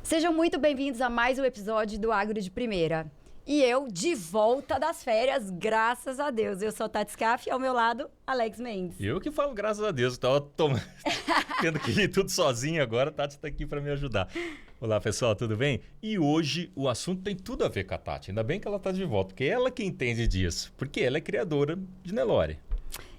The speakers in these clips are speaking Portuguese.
Sejam muito bem-vindos a mais um episódio do Agro de Primeira. E eu, de volta das férias, graças a Deus. Eu sou Tati Scaff e ao meu lado, Alex Mendes. Eu que falo graças a Deus, eu tava tendo que ir tudo sozinho agora, a Tati está aqui para me ajudar. Olá pessoal, tudo bem? E hoje o assunto tem tudo a ver com a Tati, ainda bem que ela está de volta, porque é ela que entende disso, porque ela é criadora de Nelore.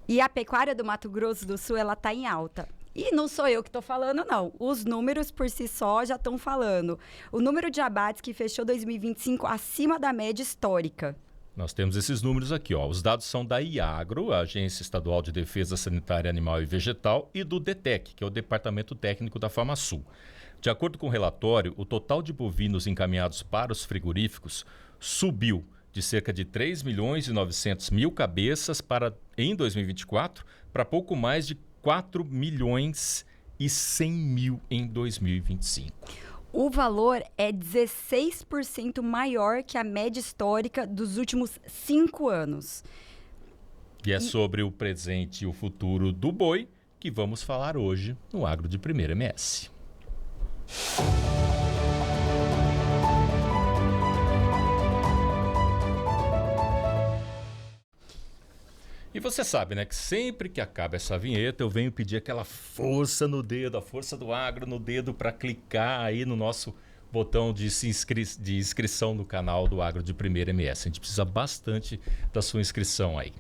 E a pecuária do Mato Grosso do Sul, ela está em alta. E não sou eu que estou falando, não. Os números por si só já estão falando. O número de abates que fechou 2025 acima da média histórica. Nós temos esses números aqui, ó. Os dados são da IAGRO, a Agência Estadual de Defesa Sanitária Animal e Vegetal, e do DETEC, que é o Departamento Técnico da FamaSul. De acordo com o relatório, o total de bovinos encaminhados para os frigoríficos subiu de cerca de 3 milhões e 900 mil cabeças em 2024 para pouco mais de 4 milhões e 100 mil em 2025. O valor é 16% maior que a média histórica dos últimos 5 anos. E é sobre o presente e o futuro do boi que vamos falar hoje no Agro de Primeira MS. E você sabe, né, que sempre que acaba essa vinheta eu venho pedir aquela força no dedo, a força do agro no dedo para clicar aí no nosso botão de inscrição no canal do Agro de Primeira MS. A gente precisa bastante da sua inscrição aí.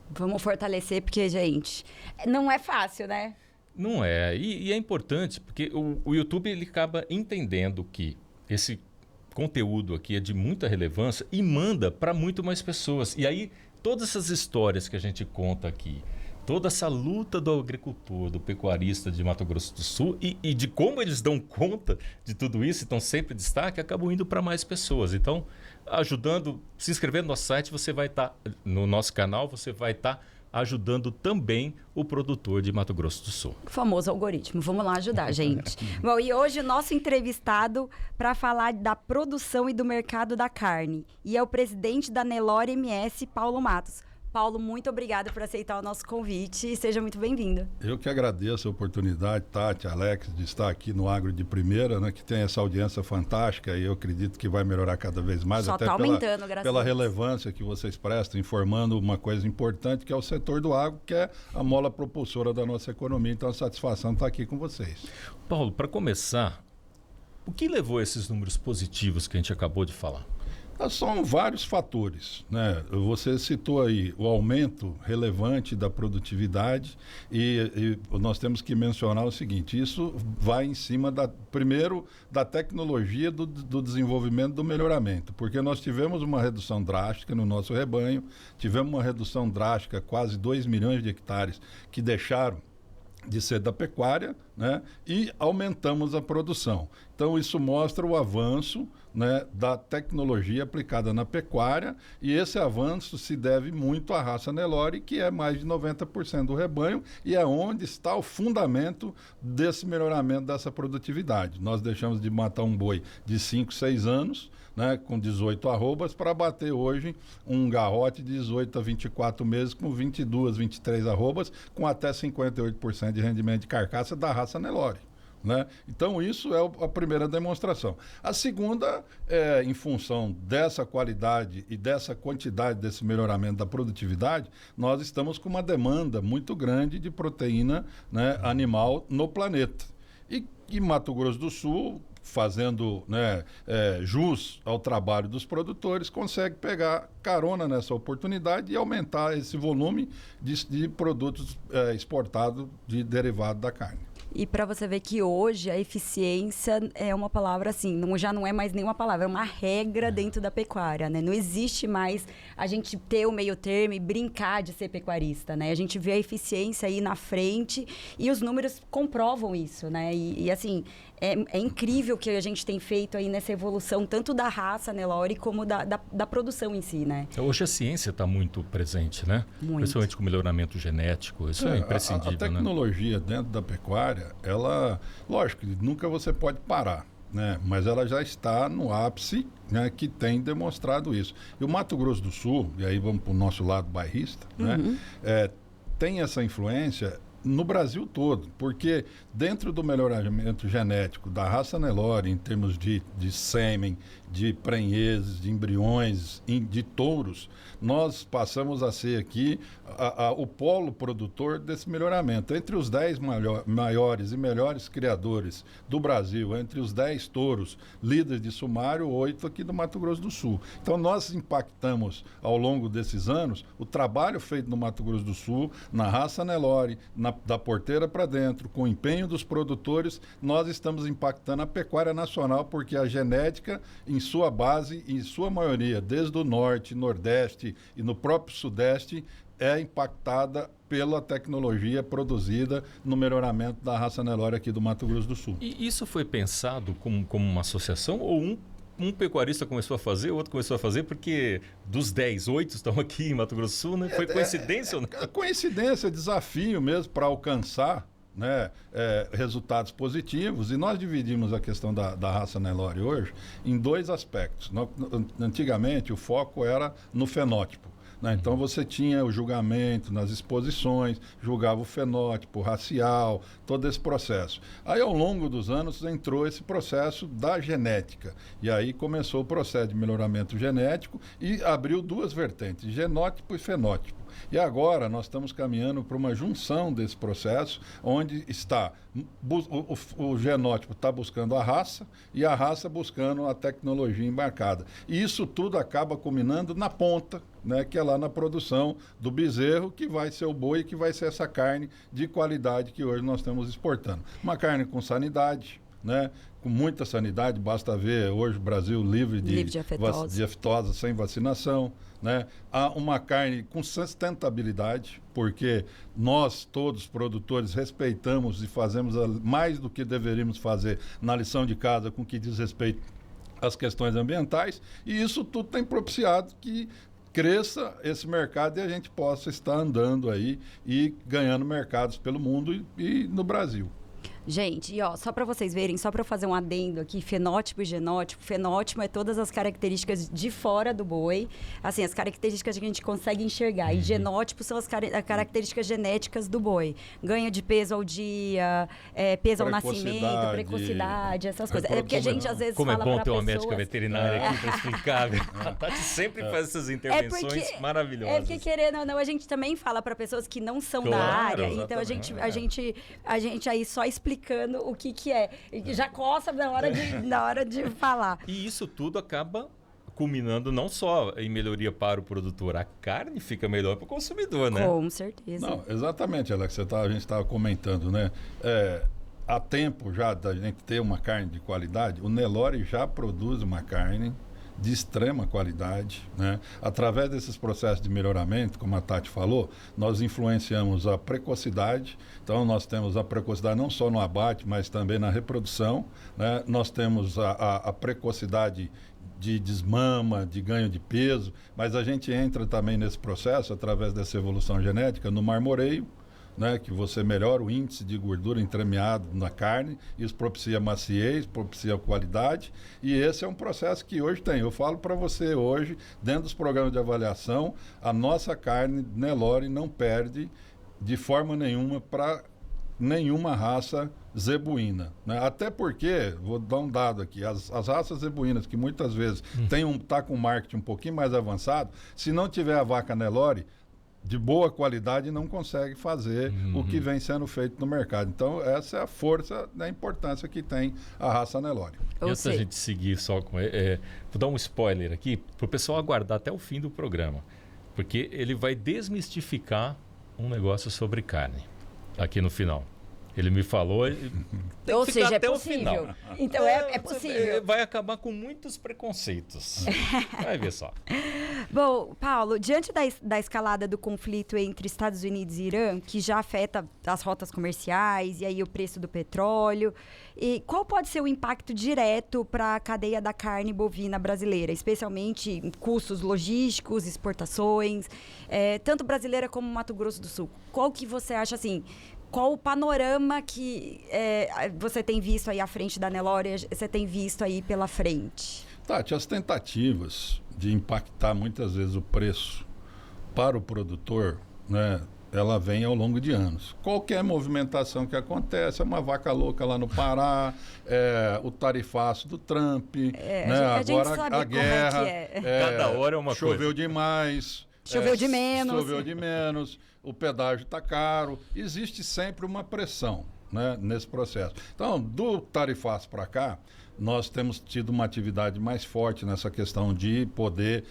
Vamos fortalecer porque, gente, não é fácil, né? Não é. E é importante porque o YouTube ele acaba entendendo que esse conteúdo aqui é de muita relevância e manda para muito mais pessoas. E aí todas essas histórias que a gente conta aqui, toda essa luta do agricultor, do pecuarista de Mato Grosso do Sul e de como eles dão conta de tudo isso e estão sempre em destaque, acabam indo para mais pessoas. Então, ajudando, se inscrevendo no nosso site, você vai estar, no nosso canal, você vai estar ajudando também o produtor de Mato Grosso do Sul. O famoso algoritmo. Vamos lá ajudar, gente. Bom, e hoje o nosso entrevistado para falar da produção e do mercado da carne. E é o presidente da Nelore MS, Paulo Matos. Paulo, muito obrigada por aceitar o nosso convite e seja muito bem-vindo. Eu que agradeço a oportunidade, Tati, Alex, de estar aqui no Agro de Primeira, né, que tem essa audiência fantástica e eu acredito que vai melhorar cada vez mais. Só até está aumentando, graças pela a Deus. relevância que vocês prestam, informando uma coisa importante, que é o setor do agro, que é a mola propulsora da nossa economia. Então, a satisfação está aqui com vocês. Paulo, para começar, o que levou a esses números positivos que a gente acabou de falar? São vários fatores, né? Você citou aí o aumento relevante da produtividade e nós temos que mencionar o seguinte, isso vai em cima, primeiro, da tecnologia do desenvolvimento do melhoramento, porque nós tivemos uma redução drástica no nosso rebanho, tivemos uma redução drástica, quase 2 milhões de hectares que deixaram de ser da pecuária, né? E aumentamos a produção. Então isso mostra o avanço, né, da tecnologia aplicada na pecuária e esse avanço se deve muito à raça Nelore, que é mais de 90% do rebanho e é onde está o fundamento desse melhoramento dessa produtividade. Nós deixamos de matar um boi de 5, 6 anos, né, com 18 arrobas para bater hoje um garrote de 18 a 24 meses com 22, 23 arrobas com até 58% de rendimento de carcaça da raça Nelore. Né? Então isso é a primeira demonstração. A segunda é, em função dessa qualidade e dessa quantidade desse melhoramento da produtividade, nós estamos com uma demanda muito grande de proteína, né, animal no planeta. E Mato Grosso do Sul, fazendo, né, jus ao trabalho dos produtores, consegue pegar carona nessa oportunidade e aumentar esse volume de produtos exportados de derivado da carne. E para você ver que hoje a eficiência é uma palavra assim, já não é mais nenhuma palavra, é uma regra dentro da pecuária, né? Não existe mais a gente ter o meio termo e brincar de ser pecuarista, né? A gente vê a eficiência aí na frente e os números comprovam isso, né? E assim, é incrível o que a gente tem feito aí nessa evolução, tanto da raça Nelore como da produção em si, né? Hoje a ciência está muito presente, né? Muito. Principalmente com o melhoramento genético, isso é imprescindível, a tecnologia, né, dentro da pecuária, ela, lógico, nunca você pode parar, né? Mas ela já está no ápice, né, que tem demonstrado isso. E o Mato Grosso do Sul, e aí vamos para o nosso lado bairrista, né, tem essa influência no Brasil todo, porque dentro do melhoramento genético da raça Nelore, em termos de sêmen, de prenheses, de embriões, de touros, nós passamos a ser aqui o polo produtor desse melhoramento. Entre os 10 maiores e melhores criadores do Brasil, entre os 10 touros líderes de sumário, 8 aqui do Mato Grosso do Sul. Então, nós impactamos, ao longo desses anos, o trabalho feito no Mato Grosso do Sul, na raça Nelore, da porteira para dentro, com o empenho dos produtores, nós estamos impactando a pecuária nacional, porque a genética, em sua base, em sua maioria, desde o norte, nordeste e no próprio sudeste, é impactada pela tecnologia produzida no melhoramento da raça Nelore aqui do Mato Grosso do Sul. E isso foi pensado como uma associação ou um pecuarista começou a fazer, o outro começou a fazer, porque dos 10, 8 estão aqui em Mato Grosso do Sul, né? Foi coincidência ou não? Coincidência, desafio mesmo para alcançar, né, resultados positivos. E nós dividimos a questão da raça Nelore hoje em 2 aspectos. Antigamente, o foco era no fenótipo. Então, você tinha o julgamento nas exposições, julgava o fenótipo racial, todo esse processo. Aí, ao longo dos anos, entrou esse processo da genética. E aí começou o processo de melhoramento genético e abriu 2 vertentes, genótipo e fenótipo. E agora nós estamos caminhando para uma junção desse processo, onde está o genótipo está buscando a raça e a raça buscando a tecnologia embarcada. E isso tudo acaba culminando na ponta, né, que é lá na produção do bezerro, que vai ser o boi, que vai ser essa carne de qualidade que hoje nós estamos exportando. Uma carne com sanidade, né, com muita sanidade, basta ver hoje o Brasil livre de aftosa, sem vacinação, né? Há uma carne com sustentabilidade, porque nós, todos produtores, respeitamos e fazemos mais do que deveríamos fazer na lição de casa com que diz respeito às questões ambientais, e isso tudo tem propiciado que cresça esse mercado e a gente possa estar andando aí e ganhando mercados pelo mundo e no Brasil. Gente, e ó, só para vocês verem, só para eu fazer um adendo aqui, fenótipo e genótipo. Fenótipo é todas as características de fora do boi, assim, as características que a gente consegue enxergar. E genótipo são as características genéticas do boi. Ganho de peso ao dia, peso ao nascimento, precocidade, essas coisas. É porque a gente às vezes como fala é bom pra ter uma pessoas... médica veterinária aqui para explicar. A Tati sempre faz essas intervenções maravilhosas. É porque, querendo ou não, a gente também fala para pessoas que não são da área. Exatamente. Então, a gente aí só explicando o que é. Já coça na hora de falar. E isso tudo acaba culminando não só em melhoria para o produtor, a carne fica melhor para o consumidor, né? Com certeza. Não, exatamente, Alex, a gente estava comentando, né? Há tempo já da gente ter uma carne de qualidade, o Nelore já produz uma carne de extrema qualidade, né? Através desses processos de melhoramento, como a Tati falou, nós influenciamos a precocidade. Então, nós temos a precocidade não só no abate, mas também na reprodução, né? Nós temos a precocidade de desmama, de ganho de peso, mas a gente entra também nesse processo, através dessa evolução genética, no marmoreio, né, que você melhora o índice de gordura entremeado na carne, isso propicia maciez, propicia qualidade, e esse é um processo que hoje tem. Eu falo para você hoje, dentro dos programas de avaliação, a nossa carne Nelore não perde de forma nenhuma para nenhuma raça zebuína, né? Até porque, vou dar um dado aqui, as raças zebuínas que muitas vezes tá com um marketing um pouquinho mais avançado, se não tiver a vaca Nelore de boa qualidade, não consegue fazer o que vem sendo feito no mercado. Então, essa é a força da importância que tem a raça Nelore. E antes da gente seguir só com... vou dar um spoiler aqui, para o pessoal aguardar até o fim do programa, porque ele vai desmistificar um negócio sobre carne aqui no final. Ele me falou... Ou seja, até é o possível. final. Então, é possível. Vai acabar com muitos preconceitos. Vai ver só. Bom, Paulo, diante da escalada do conflito entre Estados Unidos e Irã, que já afeta as rotas comerciais e aí o preço do petróleo, e qual pode ser o impacto direto para a cadeia da carne bovina brasileira, especialmente em custos logísticos, exportações, tanto brasileira como Mato Grosso do Sul? Qual que você acha, assim... Qual o panorama que você tem visto aí à frente da Nelore, você tem visto aí pela frente? Tati, as tentativas de impactar muitas vezes o preço para o produtor, né, ela vem ao longo de anos. Qualquer movimentação que acontece, é uma vaca louca lá no Pará, o tarifaço do Trump, né? A gente Agora sabe a guerra. como é que é. Cada hora é uma choveu coisa. demais. Choveu de menos. Choveu de menos, o pedágio está caro. Existe sempre uma pressão, né, nesse processo. Então, do tarifaço para cá, nós temos tido uma atividade mais forte nessa questão de poder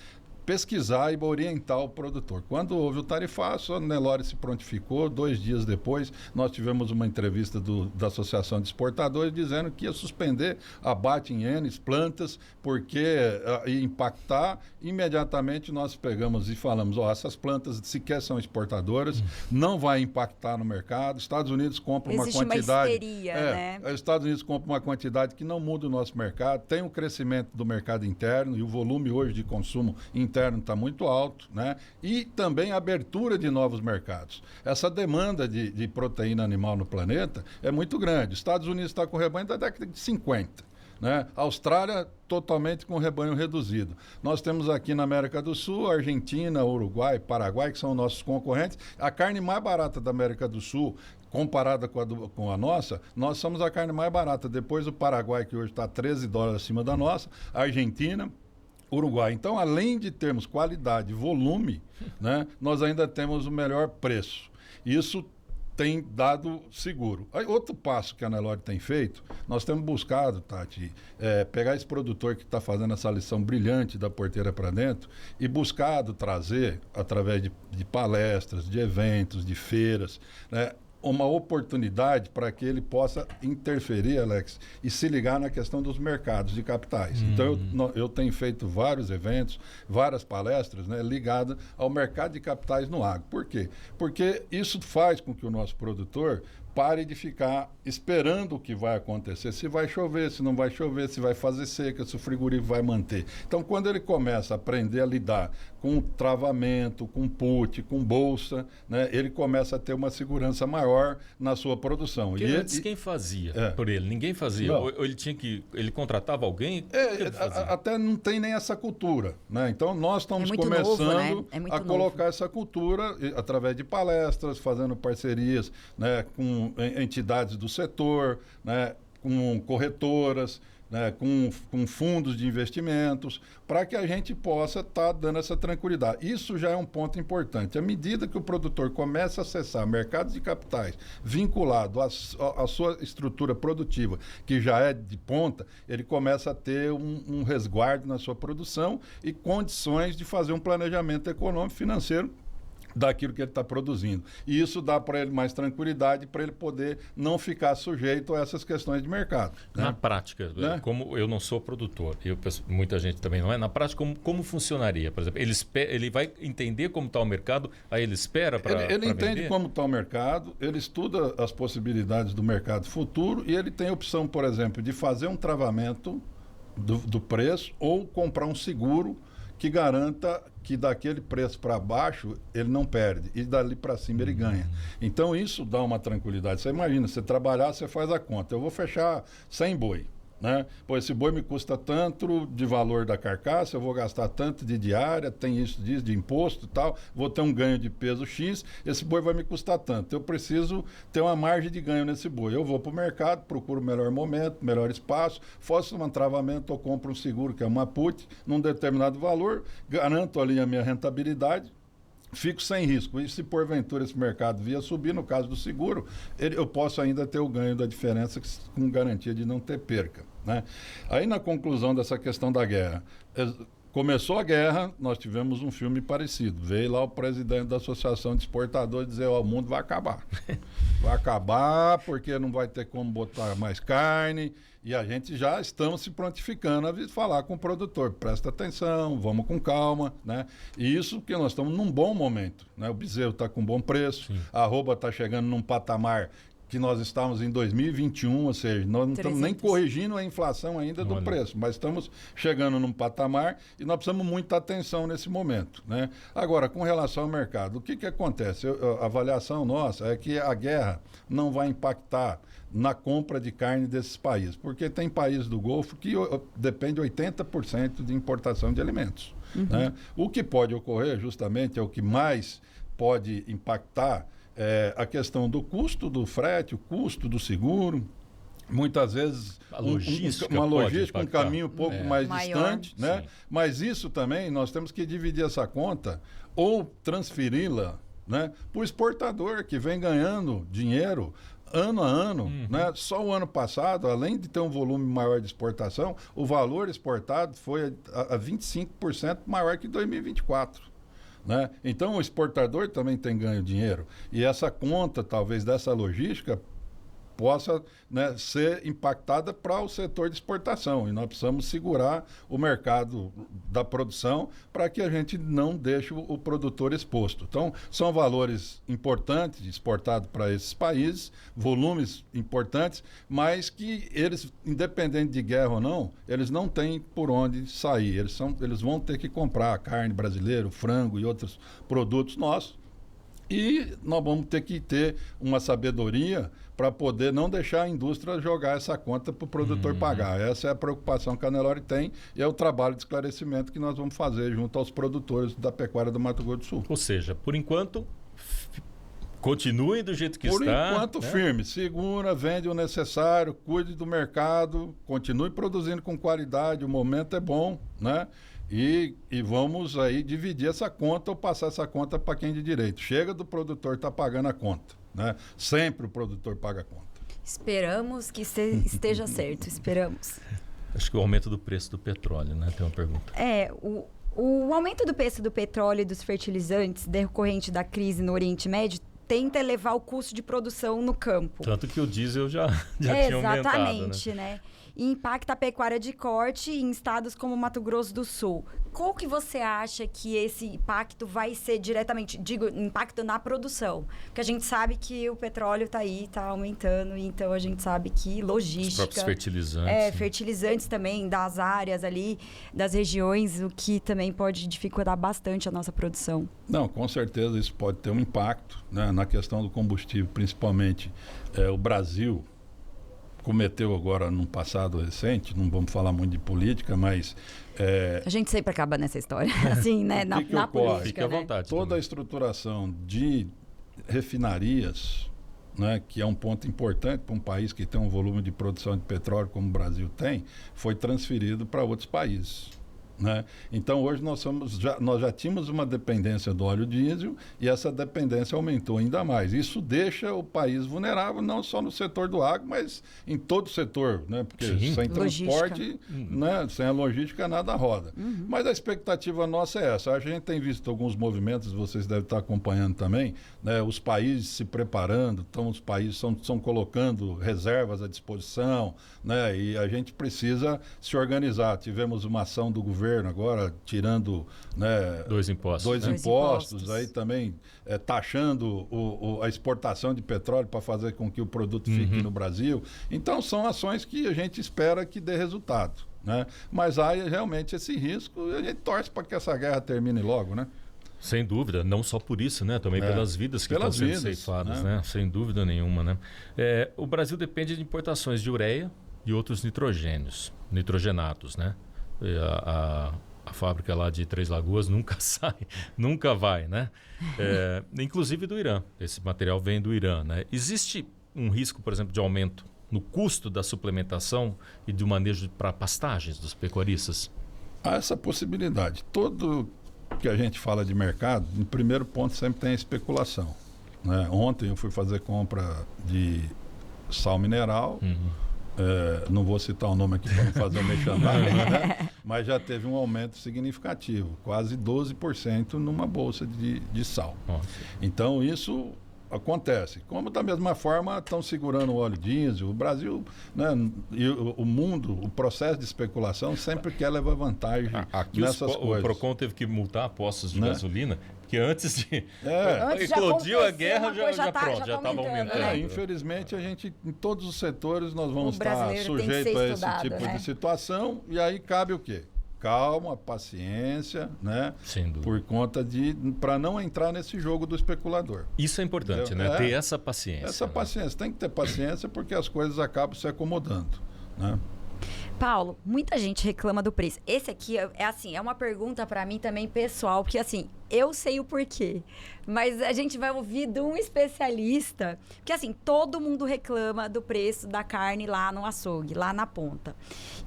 pesquisar e orientar o produtor. Quando houve o tarifaço, a Nelore se prontificou. 2 dias depois, nós tivemos uma entrevista da Associação de Exportadores dizendo que ia suspender abate em N plantas, porque ia impactar. Imediatamente nós pegamos e falamos, essas plantas sequer são exportadoras, não vai impactar no mercado. Estados Unidos compra uma quantidade... Existe uma histeria, né? Estados Unidos compra uma quantidade que não muda o nosso mercado, tem o crescimento do mercado interno e o volume hoje de consumo interno está muito alto, né? E também a abertura de novos mercados. Essa demanda de proteína animal no planeta é muito grande. Estados Unidos está com rebanho da década de 50. Né? Austrália totalmente com rebanho reduzido. Nós temos aqui na América do Sul, Argentina, Uruguai, Paraguai, que são nossos concorrentes. A carne mais barata da América do Sul, comparada com a nossa, nós somos a carne mais barata. Depois o Paraguai, que hoje está $13 acima da nossa, a Argentina, Uruguai. Então, além de termos qualidade e volume, né, nós ainda temos o melhor preço. Isso tem dado seguro. Aí, outro passo que a Nelore tem feito, nós temos buscado, Tati, pegar esse produtor que está fazendo essa lição brilhante da porteira para dentro e buscado trazer, através de palestras, de eventos, de feiras, né, uma oportunidade para que ele possa interferir, Alex, e se ligar na questão dos mercados de capitais. Então, eu tenho feito vários eventos, várias palestras, né, ligadas ao mercado de capitais no agro. Por quê? Porque isso faz com que o nosso produtor pare de ficar esperando o que vai acontecer, se vai chover, se não vai chover, se vai fazer seca, se o frigorífico vai manter. Então, quando ele começa a aprender a lidar com travamento, com put, com bolsa, né, ele começa a ter uma segurança maior na sua produção. Porque antes quem fazia por ele? Ninguém fazia. Ou ele contratava alguém? Até não tem nem essa cultura, né? Então, nós estamos começando novo, né? a colocar essa cultura através de palestras, fazendo parcerias, né, com entidades do setor, né, com corretoras, né, com fundos de investimentos, para que a gente possa estar dando essa tranquilidade. Isso já é um ponto importante. À medida que o produtor começa a acessar mercados de capitais vinculado à sua estrutura produtiva, que já é de ponta, ele começa a ter um resguardo na sua produção e condições de fazer um planejamento econômico financeiro daquilo que ele está produzindo. E isso dá para ele mais tranquilidade para ele poder não ficar sujeito a essas questões de mercado. Né? Na prática, como eu não sou produtor, muita gente também não é, na prática, como funcionaria? Por exemplo, ele vai entender como está o mercado, aí ele espera para Ele entende como está o mercado, ele estuda as possibilidades do mercado futuro e ele tem a opção, por exemplo, de fazer um travamento do preço ou comprar um seguro que garanta que daquele preço para baixo ele não perde e dali para cima ele ganha. Então isso dá uma tranquilidade. Você imagina, você trabalhar, você faz a conta. Eu vou fechar 100 boi, né? Pô, esse boi me custa tanto de valor da carcaça, eu vou gastar tanto de diária, tem isso de imposto e tal, vou ter um ganho de peso X, esse boi vai me custar tanto. Eu preciso ter uma margem de ganho nesse boi. Eu vou para o mercado, procuro o melhor momento, melhor espaço, faço um travamento ou compro um seguro, que é uma put, num determinado valor, garanto ali a minha rentabilidade, fico sem risco. E se porventura esse mercado vier subir, no caso do seguro, eu posso ainda ter o ganho da diferença com garantia de não ter perca. Né? Aí na conclusão dessa questão da guerra, começou a guerra, nós tivemos um filme parecido. Veio lá o presidente da Associação de Exportadores dizer, o mundo vai acabar. Vai acabar porque não vai ter como botar mais carne. E a gente já estamos se prontificando a falar com o produtor. Presta atenção, vamos com calma, né? E isso porque nós estamos num bom momento, né? O bezerro está com bom preço, a arroba está chegando num patamar que nós estamos em 2021, ou seja, nós não estamos nem corrigindo a inflação ainda do preço, mas estamos chegando num patamar e nós precisamos muita atenção nesse momento, né? Agora, com relação ao mercado, o que acontece? A avaliação nossa é que a guerra não vai impactar na compra de carne desses países, porque tem países do Golfo que depende 80% de importação de alimentos. Né? O que pode ocorrer, justamente, é o que mais pode impactar a questão do custo do frete, o custo do seguro. Muitas vezes uma logística, um caminho um pouco mais distante, né? Mas isso também nós temos que dividir essa conta ou transferi-la, né, para o exportador que vem ganhando dinheiro ano a ano, né? Só o ano passado, além de ter um volume maior de exportação, o valor exportado foi a 25% maior que 2024. Né? Então, o exportador também tem ganho dinheiro. E essa conta, talvez, dessa logística possa, né, ser impactada para o setor de exportação. E nós precisamos segurar o mercado da produção para que a gente não deixe o produtor exposto. Então, são valores importantes exportados para esses países, volumes importantes, mas que eles, independente de guerra ou não, eles não têm por onde sair. Eles vão ter que comprar carne brasileira, frango e outros produtos nossos. E nós vamos ter que ter uma sabedoria para poder não deixar a indústria jogar essa conta para o produtor pagar. Essa é a preocupação que a Nelore tem e é o trabalho de esclarecimento que nós vamos fazer junto aos produtores da pecuária do Mato Grosso do Sul. Ou seja, por enquanto, continuem do jeito que está. Por enquanto, firme. Segura, vende o necessário, cuide do mercado, continue produzindo com qualidade, o momento é bom, né? E vamos aí dividir essa conta ou passar essa conta para quem de direito. Chega do produtor estar pagando a conta, né? Sempre o produtor paga a conta. Esperamos que esteja certo, esperamos. Acho que o aumento do preço do petróleo, né? Tem uma pergunta. O aumento do preço do petróleo e dos fertilizantes decorrente da crise no Oriente Médio tenta elevar o custo de produção no campo. Tanto que o diesel já tinha aumentado, exatamente, né? E impacta a pecuária de corte em estados como Mato Grosso do Sul. Qual que você acha que esse impacto vai ser diretamente, impacto na produção? Porque a gente sabe que o petróleo está aí, está aumentando, então a gente sabe que logística... Os próprios fertilizantes. Fertilizantes também das áreas ali, das regiões, o que também pode dificultar bastante a nossa produção. Não, com certeza isso pode ter um impacto, né, na questão do combustível, principalmente o Brasil cometeu agora num passado recente, não vamos falar muito de política, mas... a gente sempre acaba nessa história, assim, né? Na política, fique à vontade. Toda a estruturação de refinarias, né, que é um ponto importante para um país que tem um volume de produção de petróleo como o Brasil tem, foi transferido para outros países. Né? Então, hoje nós já tínhamos uma dependência do óleo diesel e essa dependência aumentou ainda mais. Isso deixa o país vulnerável, não só no setor do agro, mas em todo o setor, né? Porque sem transporte, né? Sem a logística, nada roda. Mas a expectativa nossa é essa. A gente tem visto alguns movimentos, vocês devem estar acompanhando também, né? Os países se preparando, então os países estão colocando reservas à disposição, né? E a gente precisa se organizar. Tivemos uma ação do governo agora, tirando, né, dois impostos, aí também taxando a exportação de petróleo para fazer com que o produto fique no Brasil. Então, são ações que a gente espera que dê resultado, né? Mas há realmente esse risco e a gente torce para que essa guerra termine logo, né? Sem dúvida, não só por isso, né? Também pelas vidas que estão sendo ceifadas, né? Sem dúvida nenhuma, né? O Brasil depende de importações de ureia e outros nitrogenados, né? A fábrica lá de Três Lagoas nunca sai, nunca vai, né? Inclusive do Irã. Esse material vem do Irã, né? Existe um risco, por exemplo, de aumento no custo da suplementação e do manejo para pastagens dos pecuaristas? Há essa possibilidade. Todo que a gente fala de mercado, no primeiro ponto sempre tem a especulação, né? Ontem eu fui fazer compra de sal mineral. Não vou citar o nome aqui para não fazer o merchandising, né? Mas já teve um aumento significativo, quase 12% numa bolsa de sal. Nossa. Então, isso acontece. Como da mesma forma estão segurando o óleo diesel, o Brasil, né, e o mundo, o processo de especulação sempre quer levar vantagem nessas coisas. O Procon teve que multar postos de gasolina, porque antes de Antes eclodiu a guerra, já estava aumentando. aumentando. Infelizmente, a gente, em todos os setores, nós vamos estar sujeitos a esse tipo de situação, e aí cabe o quê? Calma, paciência, né? Sem dúvida. Por conta para não entrar nesse jogo do especulador. Isso é importante, né? Ter essa paciência. Essa paciência, tem que ter paciência porque as coisas acabam se acomodando, né? Paulo, muita gente reclama do preço. Esse aqui é uma pergunta para mim também pessoal, porque assim, eu sei o porquê, mas a gente vai ouvir de um especialista, que assim, todo mundo reclama do preço da carne lá no açougue, lá na ponta.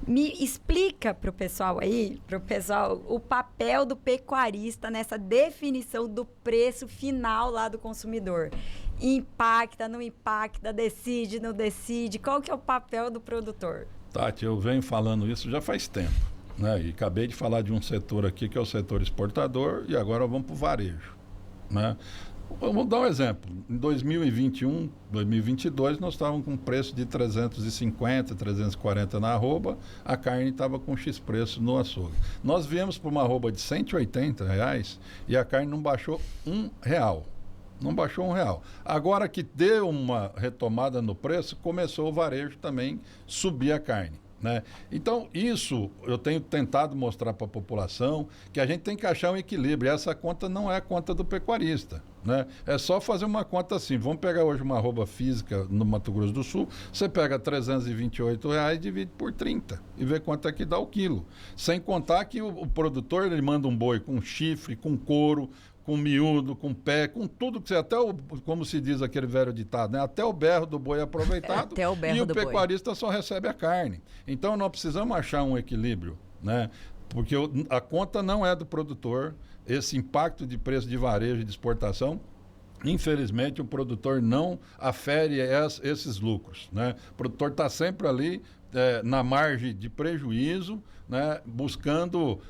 Me explica pro pessoal aí, o papel do pecuarista nessa definição do preço final lá do consumidor. Impacta, não impacta, decide, não decide? Qual que é o papel do produtor? Tati, eu venho falando isso já faz tempo, né? E acabei de falar de um setor aqui que é o setor exportador e agora vamos para o varejo, né? Vamos dar um exemplo. Em 2021, 2022, nós estávamos com um preço de 350, 340 na arroba, a carne estava com X preço no açougue. Nós viemos para uma arroba de R$180 e a carne não baixou R$1. Não baixou R$1. Agora que deu uma retomada no preço, começou o varejo também subir a carne, né? Então, isso eu tenho tentado mostrar para a população que a gente tem que achar um equilíbrio. E essa conta não é a conta do pecuarista, né? É só fazer uma conta assim. Vamos pegar hoje uma arroba física no Mato Grosso do Sul, você pega R$328 e divide por 30 e vê quanto é que dá o quilo. Sem contar que o produtor ele manda um boi com chifre, com couro, com miúdo, com pé, com tudo que você... como se diz aquele velho ditado, né? Até o berro do boi é aproveitado. Até o berro e o do pecuarista boi. Só recebe a carne. Então, nós precisamos achar um equilíbrio, né? Porque a conta não é do produtor. Esse impacto de preço de varejo e de exportação, infelizmente, o produtor não afere esses lucros, né? O produtor está sempre ali na margem de prejuízo, né? Buscando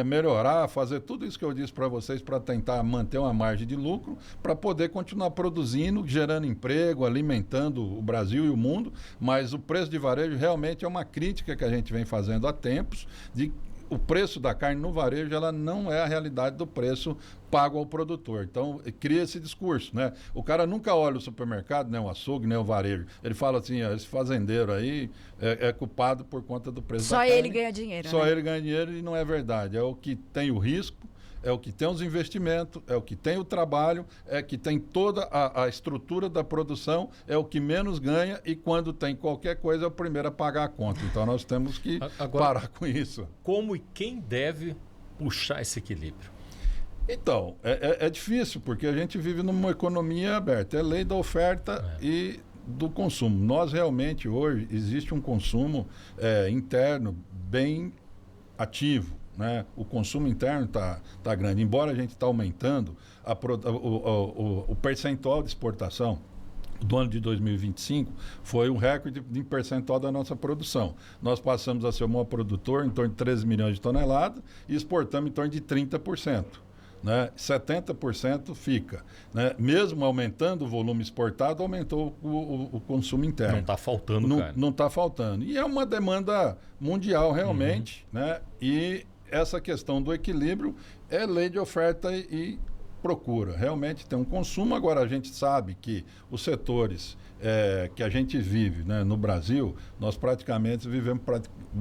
melhorar, fazer tudo isso que eu disse para vocês para tentar manter uma margem de lucro, para poder continuar produzindo, gerando emprego, alimentando o Brasil e o mundo. Mas o preço de varejo realmente é uma crítica que a gente vem fazendo há tempos, de o preço da carne no varejo ela não é a realidade do preço pago ao produtor. Então, cria esse discurso, né? O cara nunca olha o supermercado, nem o açougue, nem o varejo. Ele fala assim, esse fazendeiro aí é culpado por conta do preço da carne. Só ele ganha dinheiro, Só né? ele ganha dinheiro e não é verdade. É o que tem o risco, é o que tem os investimentos, é o que tem o trabalho, é que tem toda a estrutura da produção, é o que menos ganha e quando tem qualquer coisa é o primeiro a pagar a conta. Então nós temos que parar com isso. Como e quem deve puxar esse equilíbrio? Então, é difícil porque a gente vive numa economia aberta. É lei da oferta e do consumo. Nós realmente hoje existe um consumo interno bem ativo. Né? O consumo interno está grande. Embora a gente está aumentando o percentual de exportação do ano de 2025, foi um recorde em percentual da nossa produção. Nós passamos a ser o maior produtor em torno de 13 milhões de toneladas e exportamos em torno de 30%. Né? 70% fica. Né? Mesmo aumentando o volume exportado, aumentou o consumo interno. Não está faltando, cara. Não está faltando. E é uma demanda mundial, realmente. Né? E essa questão do equilíbrio é lei de oferta e procura. Realmente tem um consumo. Agora, a gente sabe que os setores que a gente vive, né, no Brasil, nós praticamente vivemos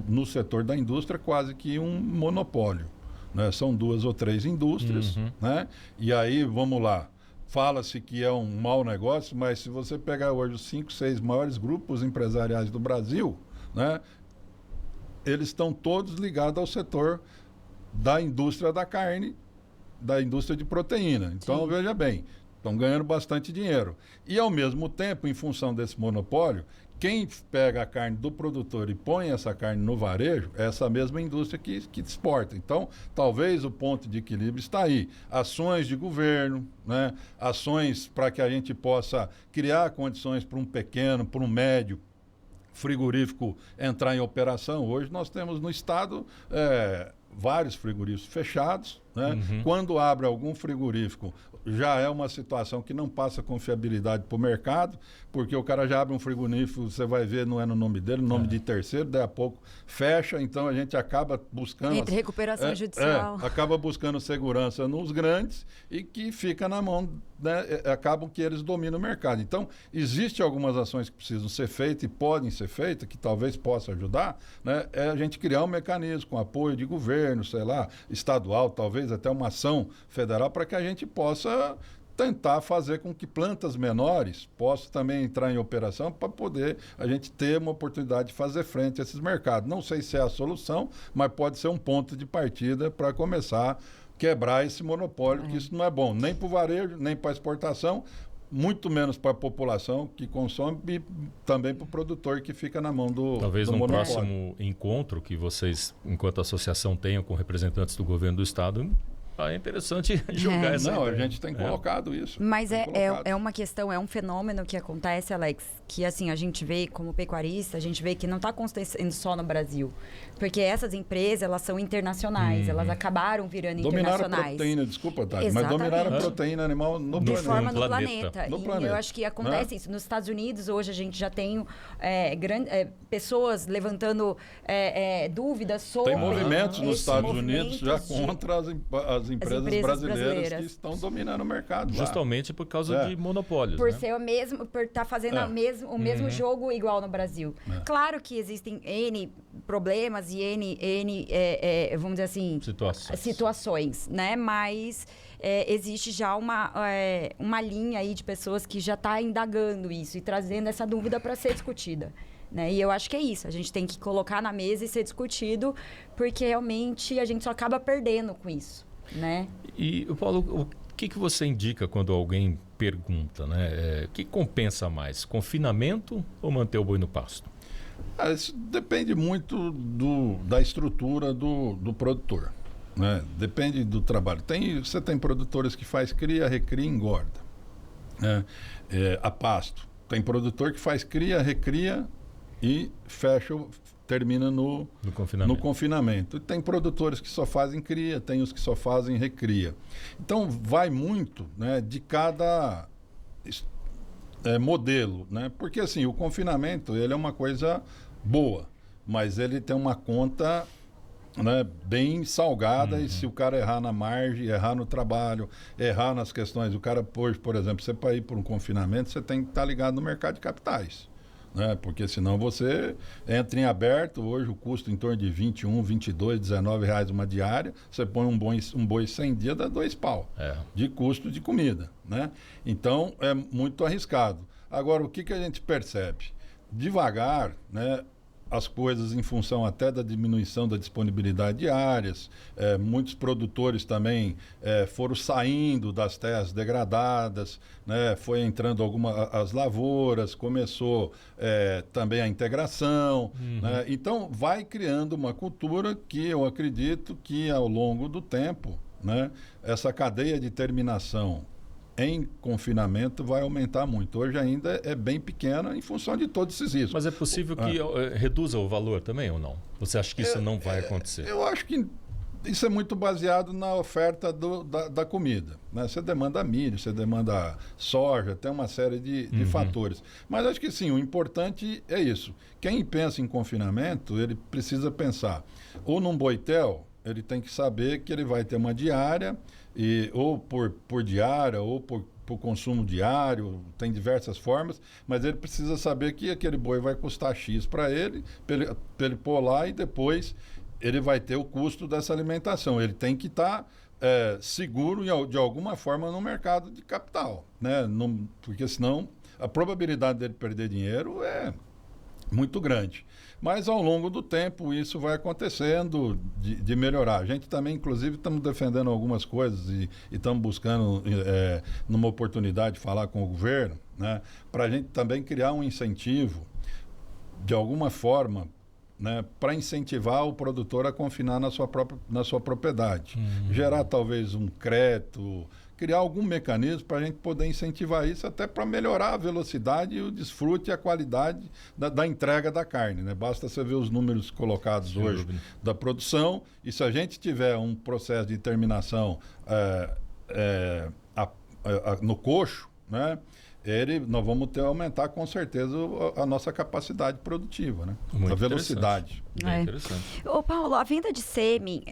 no setor da indústria quase que um monopólio. Né? São 2 ou 3 indústrias. Né? E aí, vamos lá. Fala-se que é um mau negócio, mas se você pegar hoje os 5, 6 maiores grupos empresariais do Brasil, né, eles estão todos ligados ao setor da indústria da carne, da indústria de proteína. Então, Sim. Veja bem, estão ganhando bastante dinheiro. E, ao mesmo tempo, em função desse monopólio, quem pega a carne do produtor e põe essa carne no varejo é essa mesma indústria que exporta. Então, talvez o ponto de equilíbrio está aí. Ações de governo, né? Ações para que a gente possa criar condições para um pequeno, para um médio frigorífico entrar em operação. Hoje nós temos no estado vários frigoríficos fechados. Né? Quando abre algum frigorífico, já é uma situação que não passa confiabilidade para o mercado, porque o cara já abre um frigorífico, você vai ver, não é no nome dele, no nome de terceiro, daí a pouco fecha, então a gente acaba buscando... Entre recuperação judicial. Acaba buscando segurança nos grandes e que fica na mão, né? Acabam que eles dominam o mercado. Então, existem algumas ações que precisam ser feitas e podem ser feitas, que talvez possa ajudar, né? É a gente criar um mecanismo com apoio de governo, sei lá, estadual, talvez até uma ação federal, para que a gente possa tentar fazer com que plantas menores possam também entrar em operação para poder a gente ter uma oportunidade de fazer frente a esses mercados. Não sei se é a solução, mas pode ser um ponto de partida para começar a quebrar esse monopólio, que isso não é bom, nem para o varejo, nem para a exportação, muito menos para a população que consome e também para o produtor que fica na mão do Talvez do num monopólio. próximo encontro que vocês, enquanto associação, tenham com representantes do governo do Estado, é interessante julgar essa Não, a ideia. gente tem colocado isso. Mas tem colocado. é uma questão, é um fenômeno que acontece, Alex, que assim, a gente vê como pecuarista, a gente vê que não está acontecendo só no Brasil. Porque essas empresas, elas são internacionais, elas acabaram virando Dominaram a internacionais. proteína, desculpa, Tati, mas Exatamente. dominaram a proteína animal no De planeta. forma no planeta. planeta. No E planeta, eu acho que acontece isso. Nos Estados Unidos, hoje, a gente já tem pessoas levantando dúvidas sobre... Tem movimentos nos esses Estados Unidos já movimentos de- contra as empresas brasileiras que estão dominando o mercado. lá. Justamente por causa de monopólios. Por né? ser o mesmo, por estar fazendo o mesmo jogo igual no Brasil. Claro que existem N problemas e N vamos dizer assim, situações, né? Mas existe já uma linha aí de pessoas que já está indagando isso e trazendo essa dúvida para ser discutida. Né? E eu acho que é isso. A gente tem que colocar na mesa e ser discutido, porque realmente a gente só acaba perdendo com isso. Né? E, Paulo, o que você indica quando alguém pergunta, né? O que compensa mais, confinamento ou manter o boi no pasto? Isso depende muito da estrutura do produtor. Né? Depende do trabalho. Você tem produtores que faz cria, recria e engorda. Né? A pasto. Tem produtor que faz cria, recria e termina no confinamento. Tem produtores que só fazem cria, tem os que só fazem recria. Então, vai muito, né, de cada modelo, né? Porque, assim, o confinamento, ele é uma coisa boa, mas ele tem uma conta, né, bem salgada, e se o cara errar na margem, errar no trabalho, errar nas questões, o cara, hoje, por exemplo, você para ir por um confinamento, você tem que estar ligado no mercado de capitais. Né? Porque senão você entra em aberto, hoje o custo em torno de 21, 22, 19 reais uma diária, você põe um boi 100 dias, dá 2 pau de custo de comida. Né? Então é muito arriscado. Agora, o que a gente percebe? Devagar, né, as coisas em função até da diminuição da disponibilidade de áreas, muitos produtores também foram saindo das terras degradadas, né, foi entrando as lavouras, começou também a integração, né, então vai criando uma cultura que eu acredito que ao longo do tempo, né, essa cadeia de terminação em confinamento vai aumentar muito. Hoje ainda é bem pequena em função de todos esses riscos. Mas é possível que reduza o valor também ou não? Você acha que isso não vai acontecer? Eu acho que isso é muito baseado na oferta da comida. Né? Você demanda milho, você demanda soja, tem uma série de fatores. Mas acho que sim, o importante é isso. Quem pensa em confinamento, ele precisa pensar ou num boitel, ele tem que saber que ele vai ter uma diária, ou por diária, ou por consumo diário, tem diversas formas, mas ele precisa saber que aquele boi vai custar X para ele pôr lá, e depois ele vai ter o custo dessa alimentação. Ele tem que estar seguro de alguma forma no mercado de capital, né? Porque senão a probabilidade dele perder dinheiro é muito grande. Mas ao longo do tempo isso vai acontecendo de melhorar. A gente também, inclusive, estamos defendendo algumas coisas e estamos buscando, numa oportunidade, falar com o governo, né, para a gente também criar um incentivo, de alguma forma, né, para incentivar o produtor a confinar na sua propriedade. Gerar talvez um crédito, criar algum mecanismo para a gente poder incentivar isso, até para melhorar a velocidade e o desfrute e a qualidade da entrega da carne. Né? Basta você ver os números colocados hoje da produção, e se a gente tiver um processo de terminação no coxo, né, nós vamos aumentar com certeza a nossa capacidade produtiva, né? Muito a velocidade. Bem interessante. Ô, Paulo, a venda de sêmen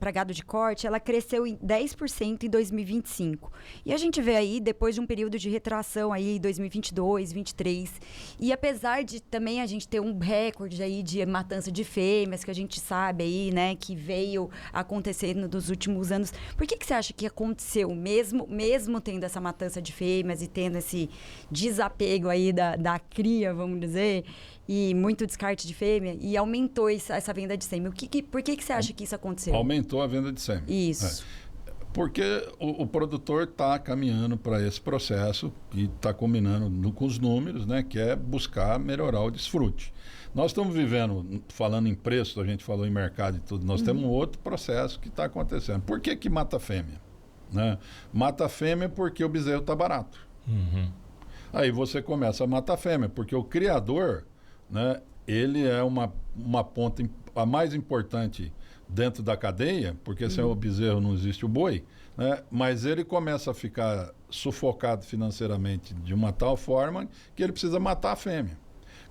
para gado de corte, ela cresceu em 10% em 2025. E a gente vê aí, depois de um período de retração aí, 2022, 2023. E apesar de também a gente ter um recorde aí de matança de fêmeas, que a gente sabe aí, né, que veio acontecendo nos últimos anos. Por que você acha que aconteceu, mesmo tendo essa matança de fêmeas e tendo esse desapego aí da cria, vamos dizer, e muito descarte de fêmea, e aumentou essa venda de sêmen? Por que você acha que isso aconteceu? Aumentou a venda de sêmen. Isso. Porque o produtor está caminhando para esse processo e está combinando com os números, né, que é buscar melhorar o desfrute. Nós estamos vivendo, falando em preço, a gente falou em mercado e tudo, nós temos um outro processo que está acontecendo. Por que mata a fêmea? Né? Mata a fêmea porque o bezerro está barato. Aí você começa a matar a fêmea, porque o criador, né, ele é uma ponta a mais importante dentro da cadeia, porque sem o bezerro não existe o boi, né? Mas ele começa a ficar sufocado financeiramente de uma tal forma que ele precisa matar a fêmea.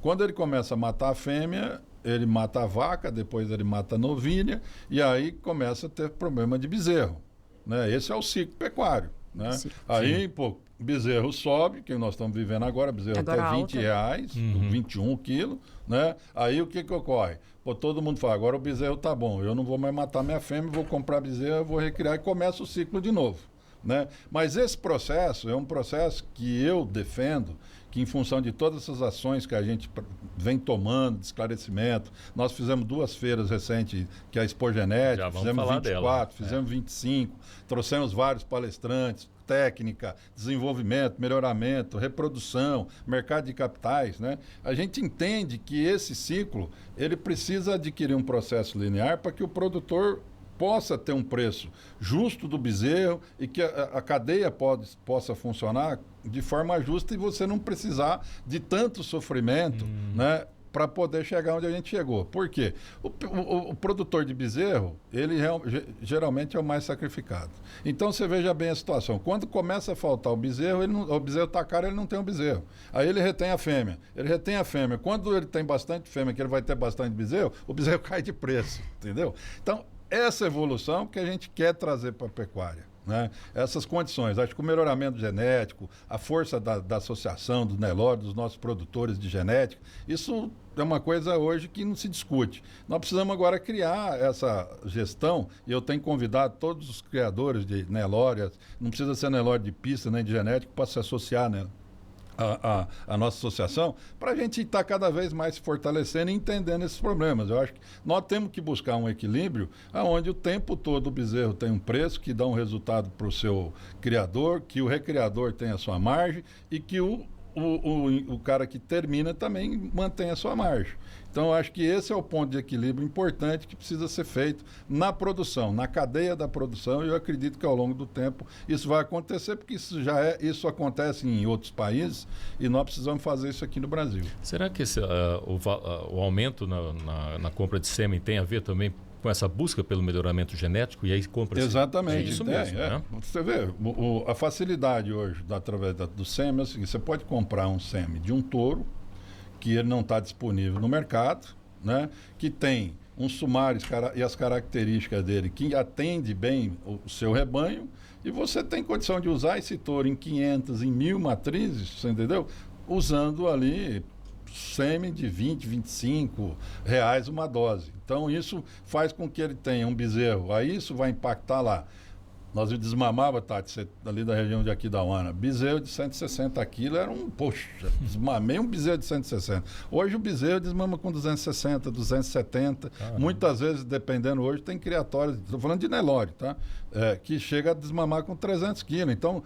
Quando ele começa a matar a fêmea, ele mata a vaca, depois ele mata a novilha, e aí começa a ter problema de bezerro, né? Esse é o ciclo pecuário, né? Aí, pô, bezerro sobe, que nós estamos vivendo agora, bezerro até R$20, 21 quilos, né? Aí o que ocorre? Pô, todo mundo fala, agora o bezerro tá bom, eu não vou mais matar minha fêmea, vou comprar bezerro, vou recriar e começa o ciclo de novo, né? Mas esse processo é um processo que eu defendo, que em função de todas essas ações que a gente vem tomando, de esclarecimento, nós fizemos 2 feiras recentes, que é a Expo Genética, fizemos 24, fizemos 25, trouxemos vários palestrantes, técnica, desenvolvimento, melhoramento, reprodução, mercado de capitais, né? A gente entende que esse ciclo, ele precisa adquirir um processo linear para que o produtor possa ter um preço justo do bezerro e que a cadeia possa funcionar de forma justa e você não precisar de tanto sofrimento, né, para poder chegar onde a gente chegou. Por quê? O produtor de bezerro, ele geralmente é o mais sacrificado. Então, você veja bem a situação. Quando começa a faltar o bezerro está caro, ele não tem o bezerro. Aí ele retém a fêmea. Ele retém a fêmea. Quando ele tem bastante fêmea, que ele vai ter bastante bezerro, o bezerro cai de preço, entendeu? Então, essa evolução que a gente quer trazer para a pecuária, né? Essas condições, acho que o melhoramento genético, a força da associação, do Nelore, dos nossos produtores de genética, isso é uma coisa hoje que não se discute. Nós precisamos agora criar essa gestão, e eu tenho convidado todos os criadores de Nelore, não precisa ser Nelore de pista nem de genético, para se associar, né, a nossa associação, para a gente estar cada vez mais se fortalecendo e entendendo esses problemas. Eu acho que nós temos que buscar um equilíbrio onde o tempo todo o bezerro tem um preço que dá um resultado para o seu criador, que o recriador tem a sua margem e que o cara que termina também mantém a sua margem. Então, eu acho que esse é o ponto de equilíbrio importante que precisa ser feito na produção, na cadeia da produção, e eu acredito que ao longo do tempo isso vai acontecer, porque isso acontece em outros países e nós precisamos fazer isso aqui no Brasil. Será que o aumento na compra de sêmen tem a ver também com essa busca pelo melhoramento genético e aí compra? Exatamente. Isso mesmo, né? Você vê, a facilidade hoje, através do sêmen, é o seguinte: você pode comprar um sêmen de um touro, que ele não está disponível no mercado, né? Que tem um sumário e as características dele que atende bem o seu rebanho, e você tem condição de usar esse touro em 500, em 1.000 matrizes, você entendeu? Usando ali sêmen de 20, 25 reais uma dose. Então, isso faz com que ele tenha um bezerro. Aí isso vai impactar lá. Nós desmamava, Tati, ali da região de Aquidauana, bezerro de 160 quilos, era poxa, desmamei um bezerro de 160. Hoje o bezerro desmama com 260, 270. Caramba. Muitas vezes, dependendo hoje, tem criatórios, estou falando de Nelore, tá? Que chega a desmamar com 300 quilos. Então,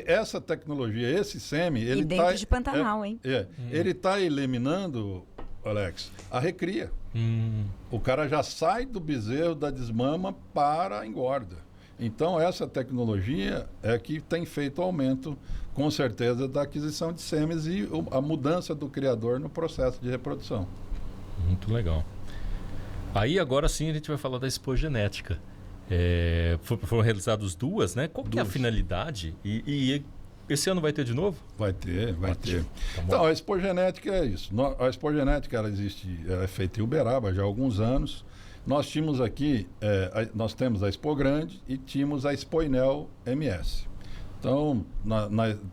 essa tecnologia, esse sêmen... E dentro de Pantanal, hein? Ele está eliminando, Alex, a recria. O cara já sai do bezerro da desmama para a engorda. Então, essa tecnologia é que tem feito o aumento, com certeza, da aquisição de sêmenes e a mudança do criador no processo de reprodução. Muito legal. Aí, agora sim, a gente vai falar da Expo Genética. Foram realizadas 2, né? Qual que é a finalidade? E Esse ano vai ter de novo? Vai ter. Tá bom. Então, a expogenética é isso. A expogenética, ela é feita em Uberaba já há alguns anos. Nós tínhamos aqui, nós temos a Expo Grande e tínhamos a Expoinel MS. Então,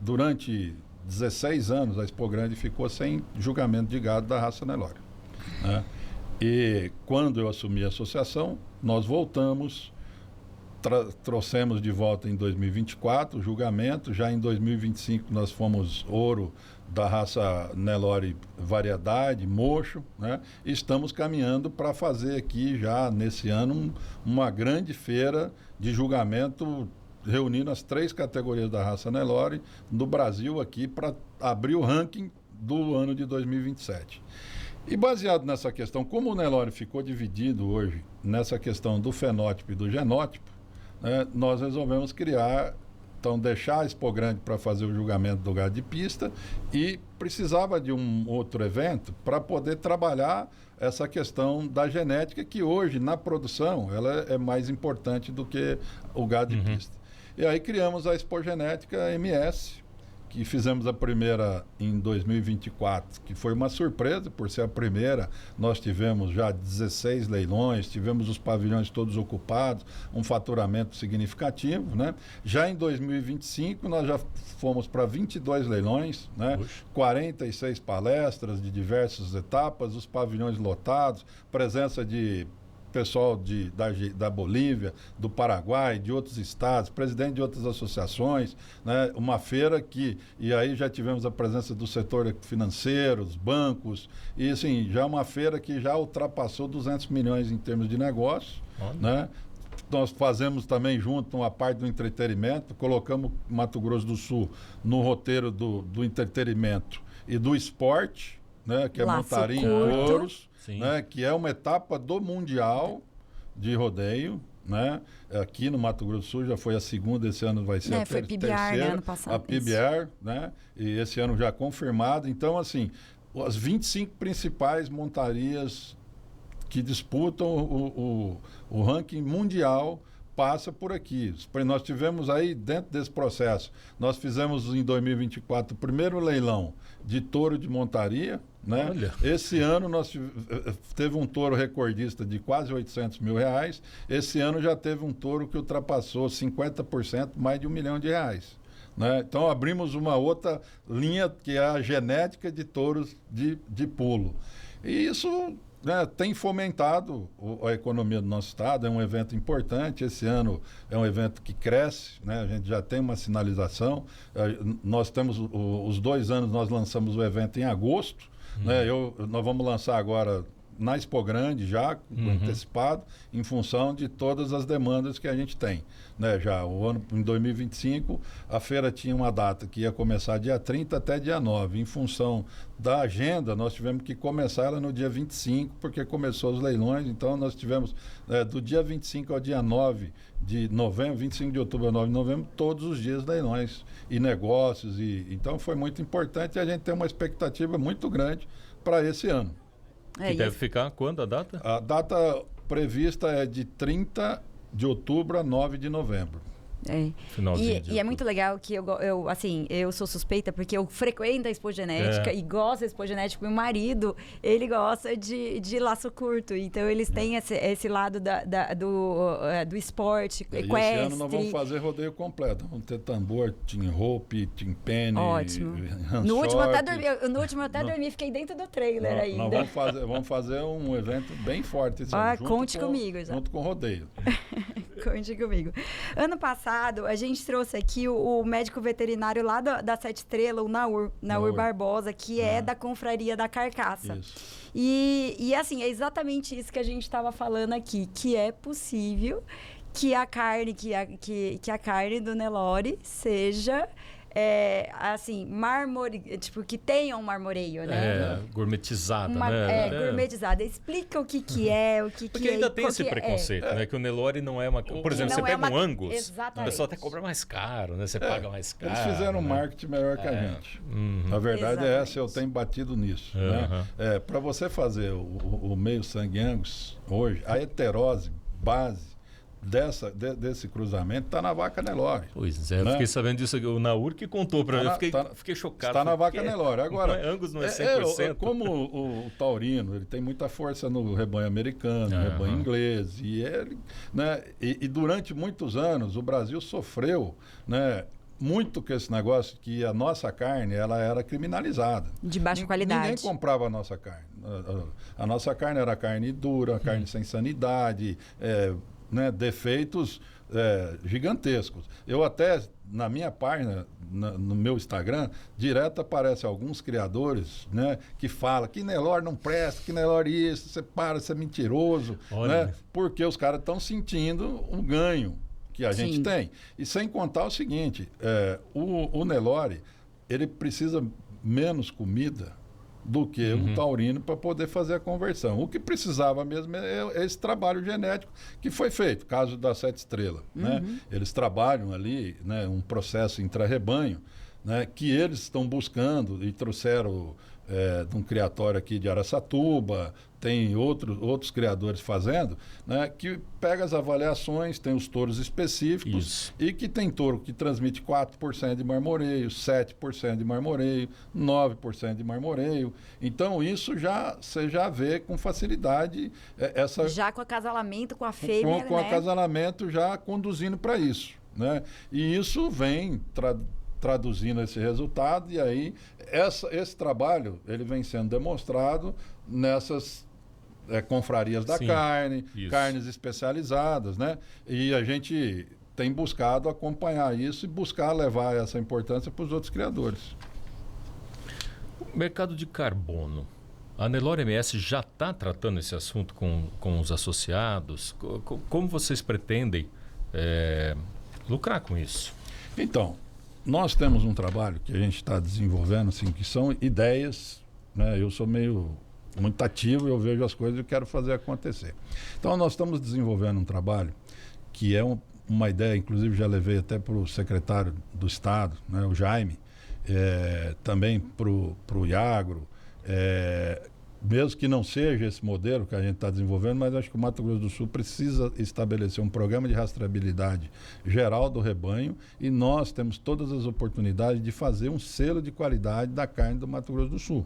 durante 16 anos, a Expo Grande ficou sem julgamento de gado da raça Nelore, né? E quando eu assumi a associação, nós voltamos, trouxemos de volta em 2024 o julgamento. Já em 2025 nós fomos ouro da raça Nelore variedade, mocho, né? E estamos caminhando para fazer aqui já nesse ano uma grande feira de julgamento, reunindo as 3 categorias da raça Nelore no Brasil aqui para abrir o ranking do ano de 2027. E baseado nessa questão, como o Nelore ficou dividido hoje nessa questão do fenótipo e do genótipo, né, nós resolvemos criar, então deixar a Expo Grande para fazer o julgamento do gado de pista, e precisava de um outro evento para poder trabalhar essa questão da genética, que hoje na produção ela é mais importante do que o gado de pista. E aí criamos a Expogenética MS, que fizemos a primeira em 2024, que foi uma surpresa por ser a primeira. Nós tivemos já 16 leilões, tivemos os pavilhões todos ocupados, um faturamento significativo, né? Já em 2025 nós já fomos para 22 leilões, né? 46 palestras de diversas etapas, os pavilhões lotados, presença de pessoal da Bolívia, do Paraguai, de outros estados, presidente de outras associações, né? Uma feira e aí já tivemos a presença do setor financeiro, os bancos, e assim, já uma feira que já ultrapassou 200 milhões em termos de negócio, né? Nós fazemos também junto uma parte do entretenimento, colocamos Mato Grosso do Sul no roteiro do entretenimento e do esporte, né? Que é montaria em touros, né? Que é uma etapa do Mundial de rodeio, né? Aqui no Mato Grosso do Sul já foi a segunda, esse ano vai ser a foi PBR, terceira, né, ano passado, a PBR, né? E esse ano já confirmado. Então, assim, as 25 principais montarias que disputam o ranking mundial passa por aqui. Nós tivemos aí, dentro desse processo, nós fizemos em 2024 o primeiro leilão de touro de montaria, né? Olha. Esse ano nós teve um touro recordista de quase R$800 mil. Esse ano já teve um touro que ultrapassou 50%, mais de R$1 milhão. Né? Então abrimos uma outra linha, que é a genética de touros de pulo. E isso, né, tem fomentado a economia do nosso estado. É um evento importante. Esse ano é um evento que cresce, né? A gente já tem uma sinalização. Nós temos os 2 anos, nós lançamos o evento em agosto, né? Nós vamos lançar agora na Expo Grande já, antecipado, em função de todas as demandas que a gente tem, né? Já o ano, em 2025, a feira tinha uma data que ia começar dia 30 até dia 9. Em função da agenda, nós tivemos que começar ela no dia 25, porque começou os leilões. Então nós tivemos do dia 25 ao dia 9 de novembro, 25 de outubro a 9 de novembro, todos os dias leilões e negócios. Então foi muito importante, e a gente tem uma expectativa muito grande para esse ano. Que deve ficar quando a data? A data prevista é de 30 de outubro a 9 de novembro. E é muito legal que eu sou suspeita porque eu frequento a Expogenética e gosto da Expogenética. Meu marido, ele gosta de laço curto, então eles têm esse lado do esporte equestre. Esse ano nós vamos fazer rodeio completo, vamos ter tambor, team rope, team penny. Ótimo. No último eu até dormi, fiquei dentro do trailer ainda. Nós vamos fazer um evento bem forte esse ano, conte comigo já. Junto com o rodeio. Conte comigo. Ano passado, a gente trouxe aqui o médico veterinário lá da Sete Estrelas, o Naur Barbosa, que é da Confraria da Carcaça. Isso. E assim, é exatamente isso que a gente estava falando aqui, que é possível que a carne, que a carne do Nelore seja... assim, tipo, que tenha um marmoreio, né? Gourmetizada, né? Gourmetizada. Explica o que é, Porque ainda tem esse preconceito, né? Que o Nelore não é uma... Por exemplo, você pega um Angus, o pessoal até cobra mais caro, né? Você paga mais caro. Eles fizeram um marketing melhor que a gente. A verdade é essa, eu tenho batido nisso. Né? Para você fazer o meio sangue Angus, hoje, a heterose base desse cruzamento está na vaca Nelore. Pois é, eu fiquei sabendo disso, o Naur que contou para mim, eu fiquei chocado. Está na vaca Nelore. Agora, Angus não é 100%. Como o taurino, ele tem muita força no rebanho americano, no rebanho inglês, e ele, né, e durante muitos anos o Brasil sofreu, né, muito com esse negócio que a nossa carne ela era criminalizada. De baixa qualidade. Ninguém comprava a nossa carne. A nossa carne era carne dura, carne sem sanidade, né, defeitos gigantescos. Eu até, na minha página, no meu Instagram, direto aparece alguns criadores, né, que falam que Nelore não presta, que Nelore isso, você é mentiroso, né, porque os caras estão sentindo um ganho que a gente tem. E sem contar o seguinte, o Nelore, ele precisa menos comida do que um taurino para poder fazer a conversão. O que precisava mesmo é esse trabalho genético que foi feito, caso da 7 Estrelas. Né? Eles trabalham ali, né, um processo intra-rebanho, né, que eles estão buscando e trouxeram de um criatório aqui de Araçatuba, tem outros criadores fazendo, né, que pega as avaliações, tem os touros específicos e que tem touro que transmite 4% de marmoreio, 7% de marmoreio, 9% de marmoreio. Então, isso você já vê com facilidade essa... Já com acasalamento com a fêmea, com acasalamento já conduzindo para isso, né? E isso vem traduzindo esse resultado, e aí esse trabalho ele vem sendo demonstrado nessas confrarias da carne, carnes especializadas, né? E a gente tem buscado acompanhar isso e buscar levar essa importância para os outros criadores. Mercado de carbono. A Nelore MS já está tratando esse assunto com os associados? Como vocês pretendem lucrar com isso? Então, nós temos um trabalho que a gente está desenvolvendo, assim, que são ideias, né? Eu sou muito ativo, eu vejo as coisas e quero fazer acontecer. Então, nós estamos desenvolvendo um trabalho que é uma ideia, inclusive já levei até para o secretário do Estado, né, o Jaime, também para o Iagro, mesmo que não seja esse modelo que a gente está desenvolvendo, mas acho que o Mato Grosso do Sul precisa estabelecer um programa de rastreabilidade geral do rebanho, e nós temos todas as oportunidades de fazer um selo de qualidade da carne do Mato Grosso do Sul,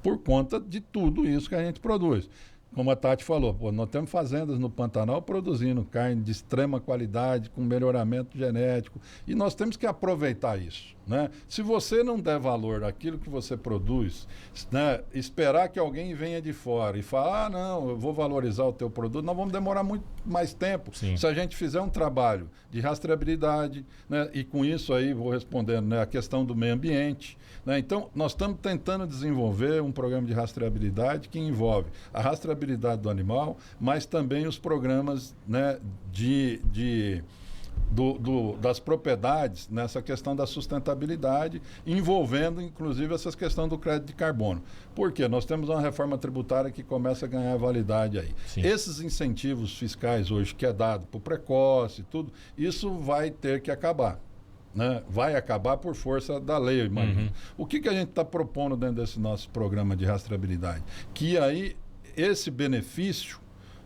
por conta de tudo isso que a gente produz. Como a Tati falou, nós temos fazendas no Pantanal produzindo carne de extrema qualidade, com melhoramento genético, e nós temos que aproveitar isso, né? Se você não der valor àquilo que você produz, né, esperar que alguém venha de fora e falar, não, eu vou valorizar o teu produto, nós vamos demorar muito mais tempo. Se a gente fizer um trabalho de rastreabilidade, né, e com isso aí vou respondendo, né, a questão do meio ambiente, né? Então, nós estamos tentando desenvolver um programa de rastreabilidade que envolve a rastreabilidade do animal, mas também os programas, né, das propriedades nessa questão da sustentabilidade, envolvendo inclusive essa questão do crédito de carbono. Por quê? Nós temos uma reforma tributária que começa a ganhar validade aí. Esses incentivos fiscais hoje que é dado para o precoce e tudo, isso vai ter que acabar. Né? Vai acabar por força da lei, eu imagino. O que a gente está propondo dentro desse nosso programa de rastreabilidade? Que aí esse benefício,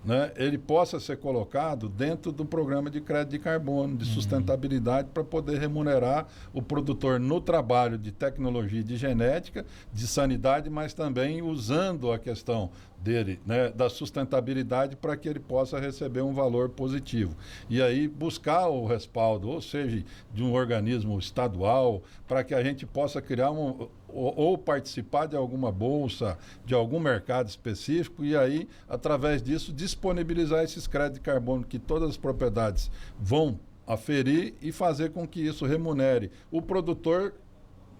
né, ele possa ser colocado dentro do programa de crédito de carbono, de sustentabilidade, para poder remunerar o produtor no trabalho de tecnologia e de genética, de sanidade, mas também usando a questão dele, né, da sustentabilidade, para que ele possa receber um valor positivo. E aí buscar o respaldo, ou seja, de um organismo estadual, para que a gente possa criar ou participar de alguma bolsa, de algum mercado específico, e aí, através disso, disponibilizar esses créditos de carbono que todas as propriedades vão aferir e fazer com que isso remunere o produtor,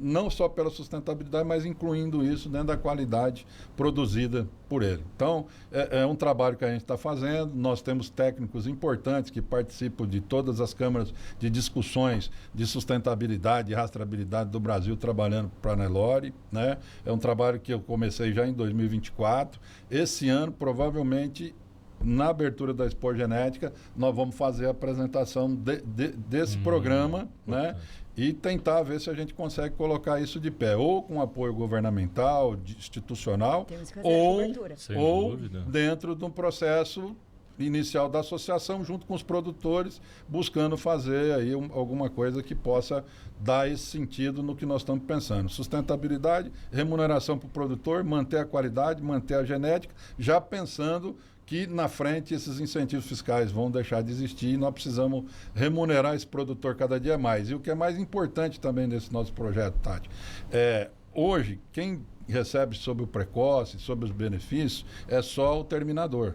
não só pela sustentabilidade, mas incluindo isso dentro da qualidade produzida por ele. Então, é um trabalho que a gente está fazendo. Nós temos técnicos importantes que participam de todas as câmaras de discussões de sustentabilidade e rastreabilidade do Brasil, trabalhando para a Nelore, né? É um trabalho que eu comecei já em 2024. Esse ano, provavelmente, na abertura da Expo Genética, nós vamos fazer a apresentação desse programa, né? E tentar ver se a gente consegue colocar isso de pé, ou com apoio governamental, institucional, ou dentro de um processo inicial da associação, junto com os produtores, buscando fazer aí alguma coisa que possa dar esse sentido no que nós estamos pensando. Sustentabilidade, remuneração para o produtor, manter a qualidade, manter a genética, já pensando que na frente esses incentivos fiscais vão deixar de existir e nós precisamos remunerar esse produtor cada dia mais. E o que é mais importante também nesse nosso projeto, Tati, hoje, quem recebe sobre o precoce, sobre os benefícios, é só o terminador.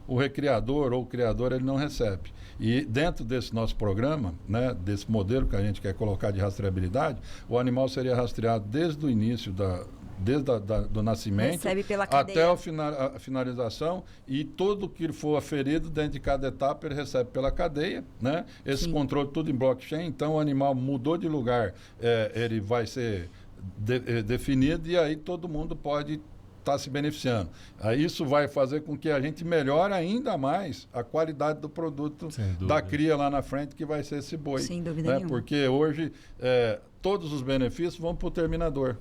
O recriador ou o criador, ele não recebe. E dentro desse nosso programa, né, desse modelo que a gente quer colocar de rastreabilidade, o animal seria rastreado desde o início do nascimento até a finalização, e tudo que for aferido dentro de cada etapa ele recebe pela cadeia, né? Esse Sim. controle tudo em blockchain, então o animal mudou de lugar, ele vai ser definido e aí todo mundo pode estar se beneficiando. Aí isso vai fazer com que a gente melhore ainda mais a qualidade do produto da cria lá na frente, que vai ser esse boi. Sem dúvida nenhuma. Porque hoje todos os benefícios vão para o terminador.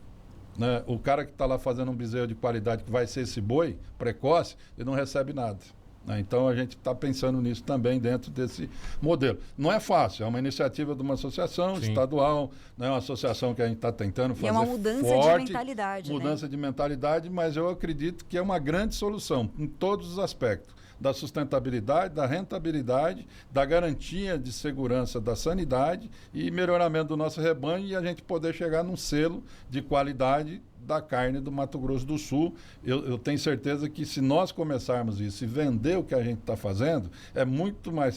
Né? O cara que está lá fazendo um bezerro de qualidade, que vai ser esse boi precoce, ele não recebe nada. Né? Então a gente está pensando nisso também dentro desse modelo. Não é fácil, é uma iniciativa de uma associação Sim. estadual, né? Uma associação que a gente está tentando fazer. E é uma mudança de mentalidade. Mudança de mentalidade, mas eu acredito que é uma grande solução em todos os aspectos. Da sustentabilidade, da rentabilidade, da garantia de segurança da sanidade e melhoramento do nosso rebanho, e a gente poder chegar num selo de qualidade da carne do Mato Grosso do Sul. Eu tenho certeza que se nós começarmos isso e vender o que a gente está fazendo,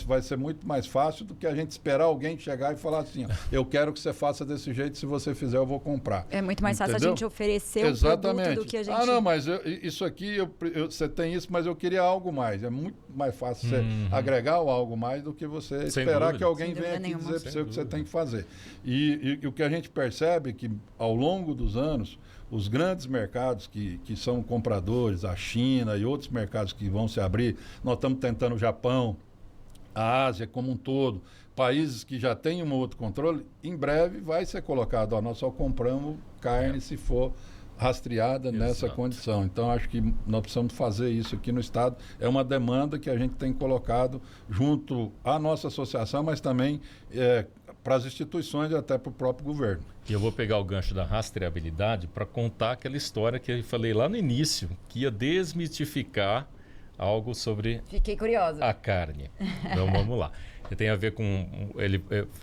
vai ser muito mais fácil do que a gente esperar alguém chegar e falar assim, ó, eu quero que você faça desse jeito, se você fizer eu vou comprar. É muito mais fácil a gente oferecer Exatamente. o produto do que a gente... não, mas isso aqui, você tem isso, mas eu queria algo mais. É muito mais fácil você agregar o algo mais do que você esperar que alguém venha aqui dizer para você o que você tem que fazer. E o que a gente percebe é que ao longo dos anos, os grandes mercados que são compradores, a China e outros mercados que vão se abrir, nós estamos tentando o Japão, a Ásia como um todo, países que já têm um outro controle, em breve vai ser colocado, nós só compramos carne se for rastreada nessa condição. Então, acho que nós precisamos fazer isso aqui no Estado. É uma demanda que a gente tem colocado junto à nossa associação, mas também para as instituições e até para o próprio governo. E eu vou pegar o gancho da rastreabilidade para contar aquela história que eu falei lá no início, que ia desmitificar algo sobre Fiquei curiosa. A carne. Então, vamos lá. Tem a ver com